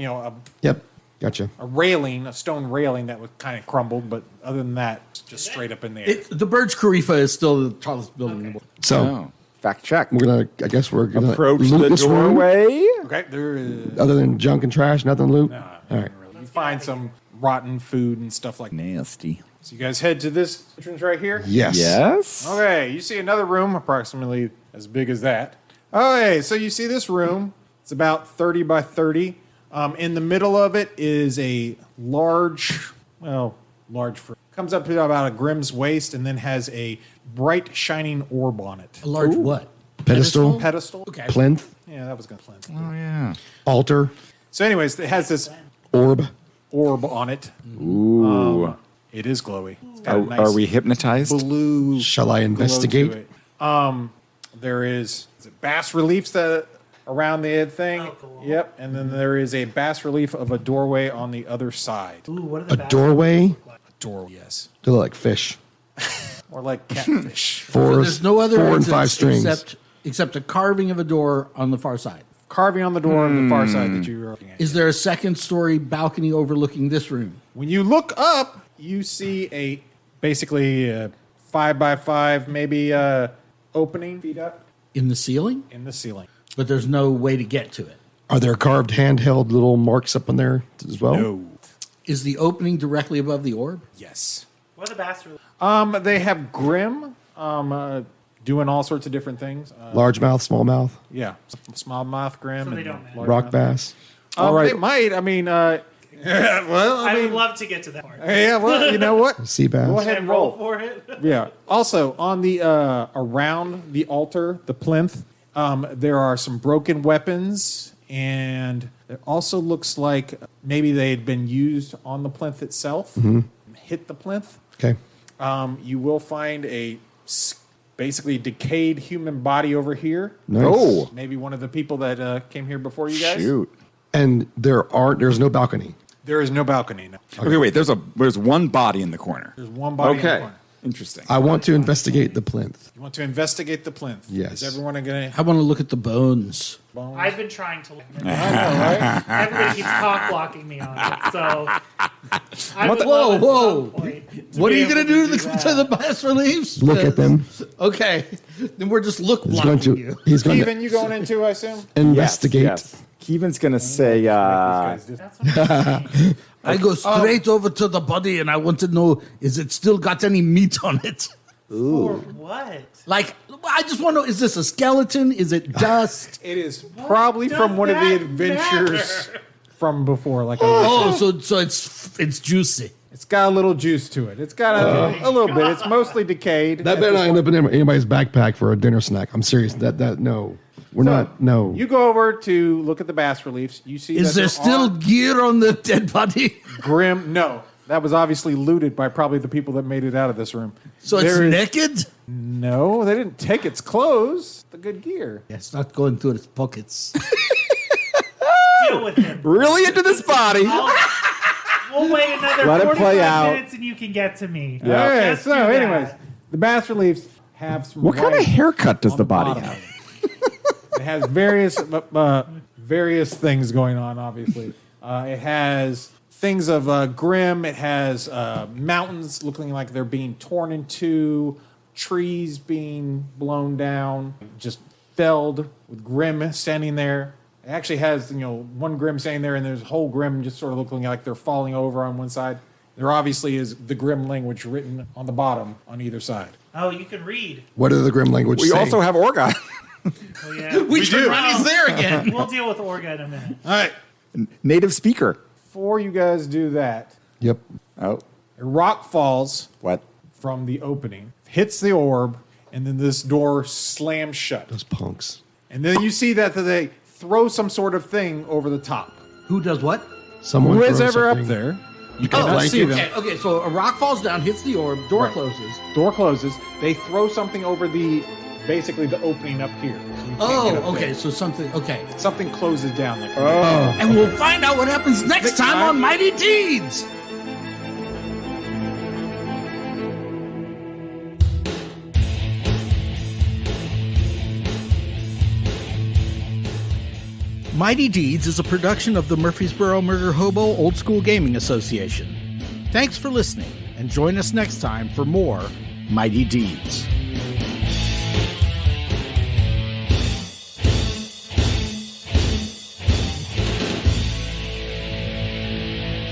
D: Yep. Gotcha.
B: railing, a stone railing that was kind of crumbled, but other than that, just straight up in the air.
E: The Burj Khalifa is still the tallest building in the world.
D: So
F: Oh. Fact check.
D: I guess we're gonna
F: Approach
D: loot
F: the
D: this room.
F: doorway.
B: Okay, there is.
D: Other than junk and trash, nothing to loot. All right.
B: You find some rotten food and stuff like that.
F: Nasty.
B: So you guys head to this entrance right here.
D: Yes.
F: Yes.
B: Okay, you see another room approximately as big as that. Okay, so you see this room. It's about 30 by 30. In the middle of it is a large for comes up to about a Grimm's waist and then has a bright shining orb on it.
E: A large what?
D: Pedestal,
B: Pedestal.
E: Okay.
D: plinth,
B: Yeah, that was going to cleanse.
F: Oh yeah.
D: altar,
B: So, anyways, it has this
D: orb.
B: orb on it.
F: Ooh.
B: It is glowy. It's got a
F: Are,
B: nice
F: are we hypnotized?
B: blue?
D: Shall I
B: glow to
D: investigate?
B: it. There is it bas reliefs that around the thing.
C: Oh, cool.
B: Yep, and then there is a bas relief of a doorway on the other side.
C: Ooh, what are the
D: A
C: bats
D: doorway.
C: look like?
B: Door, yes,
D: They look like fish.
B: or like catfish.
D: Four,
E: There's no other
D: 4 and
E: exits
D: 5 strings.
E: except a carving of a door on the far side.
B: Carving on the door on the far side that you were looking at.
E: Is there a second story balcony overlooking this room?
B: When you look up, you see a basically a 5 by 5 maybe opening feet up
E: In the ceiling?
B: in the ceiling.
E: But there's no way to get to it.
D: Are there carved handheld little marks up in there as well?
B: No.
E: Is the opening directly above the orb?
B: Yes.
C: What are the bats really?
B: They have Grem doing all sorts of different things.
D: Largemouth, smallmouth,
B: Yeah, smallmouth Grem
C: So they
B: and
C: don't matter.
D: rock bass.
B: All
F: right.
B: They might. I mean, well,
C: I would love to get to that part.
B: yeah. Well, you know what?
D: Sea bass.
B: Go ahead
C: And
B: and
C: roll
B: roll.
C: for it.
B: Yeah. Also, on the around the altar, the plinth, there are some broken weapons, and it also looks like maybe they had been used on the plinth itself. Hit the plinth.
D: Okay.
B: You will find a basically decayed human body over here.
D: Nice.
F: Oh.
B: Maybe one of the people that came here before you guys.
F: Shoot.
D: And there's no balcony.
B: There is no balcony. No.
F: Okay, wait. There's one body in the corner.
B: There's one body in the
F: Okay.
B: corner.
F: Interesting.
D: I want to investigate the plinth.
B: You want to investigate the plinth?
D: Yes.
B: Is everyone going
E: I want to look at the bones.
B: to?
C: I've been trying to.
B: right?
C: Everybody keeps cock blocking me on it, so. I would
E: Whoa,
C: love at
E: whoa.
C: some point to
E: What are
C: be
E: you going
C: able
E: to do to
C: that.
E: the bas reliefs?
D: Look at them.
E: Okay. Then we're just look
D: He's going
E: blocking
D: to.
E: you.
D: He's going
B: Steven,
D: to
B: you going into? I assume.
D: investigate.
F: Yes. Keevan's gonna say.
C: That's what I'm saying.
E: I go straight over to the body and I want to know, is it still got any meat on it?
C: For what?
E: Like, I just want to know, is this a skeleton? Is it dust?
B: It is probably
C: does
B: from one of the
C: that
B: adventures
C: matter?
B: from before. Like
E: So it's juicy.
B: it's got a little juice to it. It's got a little bit. It's mostly decayed.
D: That better not end up in anybody's backpack for a dinner snack. I'm serious. No. We're not. No.
B: You go over to look at the bas reliefs. You see
E: Is
B: that
E: there still gear on the dead body?
B: Grim? No, that was obviously looted by probably the people that made it out of this room.
E: So it's naked?
B: No, they didn't take its clothes. The good gear.
E: Yeah, it's not going through its pockets.
C: Deal with him.
F: Really into this body.
C: We'll wait another
F: Let it
C: 45
F: play out.
C: minutes and you can get to me.
B: All right.
C: Just
B: So,
C: do that.
B: anyways, the bas reliefs have some.
F: What kind of
B: writing
F: haircut does
B: on
F: the body
B: bottom.
F: have?
B: It has various things going on. Obviously, it has things of Grim. It has mountains looking like they're being torn in two, trees being blown down, just felled with Grim standing there. It actually has one Grim standing there, and there's a whole Grim just sort of looking like they're falling over on one side. There obviously is the Grim language written on the bottom on either side.
C: Oh, you can read.
D: What are the Grim language
F: We
D: say?
F: also have Orga.
C: Oh, yeah.
E: We do. Ronnie's there again.
C: We'll deal with Orga in a minute.
B: All right.
F: Native speaker.
B: Before you guys do that,
D: Yep.
F: Oh,
B: a rock falls
F: what?
B: from the opening, hits the orb, and then this door slams shut.
D: Those punks.
B: And then you see that they throw some sort of thing over the top.
E: Who does what?
D: Someone
B: Who is
D: throws
B: ever
D: something.
B: up there? You
D: Oh,
B: cannot
D: like
B: see
D: it.
B: them.
E: Okay, so a rock falls down, hits the orb, door
B: Right.
E: closes.
B: Door closes. They throw something over basically the opening up here. So you can't get
E: Oh,
B: up
E: okay,
B: there.
E: so something.
B: Something closes down like
E: And we'll find out what happens next time on Mighty Deeds. Mighty Deeds is a production of the Murfreesboro Murder Hobo Old School Gaming Association. Thanks for listening, and join us next time for more Mighty Deeds.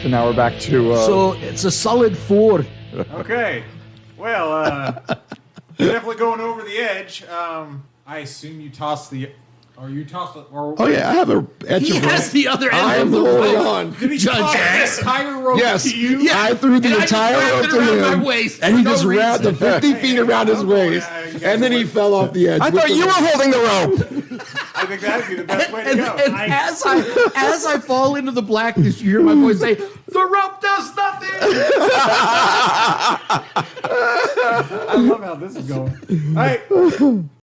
F: So now we're back to.
E: So it's a solid 4.
B: Okay. Well, definitely going over the edge. I assume you toss the. Or you toss the. Or,
D: Oh yeah, I have a edge
E: He
D: of
E: has
D: rope.
E: the other end
D: I
E: of
D: am
E: the
D: holding
E: rope.
D: on.
B: Did he
E: Judge
B: toss
E: Ass.
B: the entire rope
D: Yes,
B: to you?
E: Yeah.
D: I threw the
E: And I just
D: entire
E: wrapped
D: rope
E: it
D: to
E: around
D: him,
E: my waist
D: and he
E: for no
D: just wrapped the
E: reason.
D: 50 feet around his waist,
B: yeah, you guys
D: and then he
B: are-
D: fell off the edge.
F: I
D: with
F: thought
D: the
F: you were
D: rope.
F: holding the rope.
B: I think that'd be the best way to
E: And,
B: go.
E: and as I fall into the blackness, you hear my voice say, "The rope does nothing."
B: I love how this is going. All right.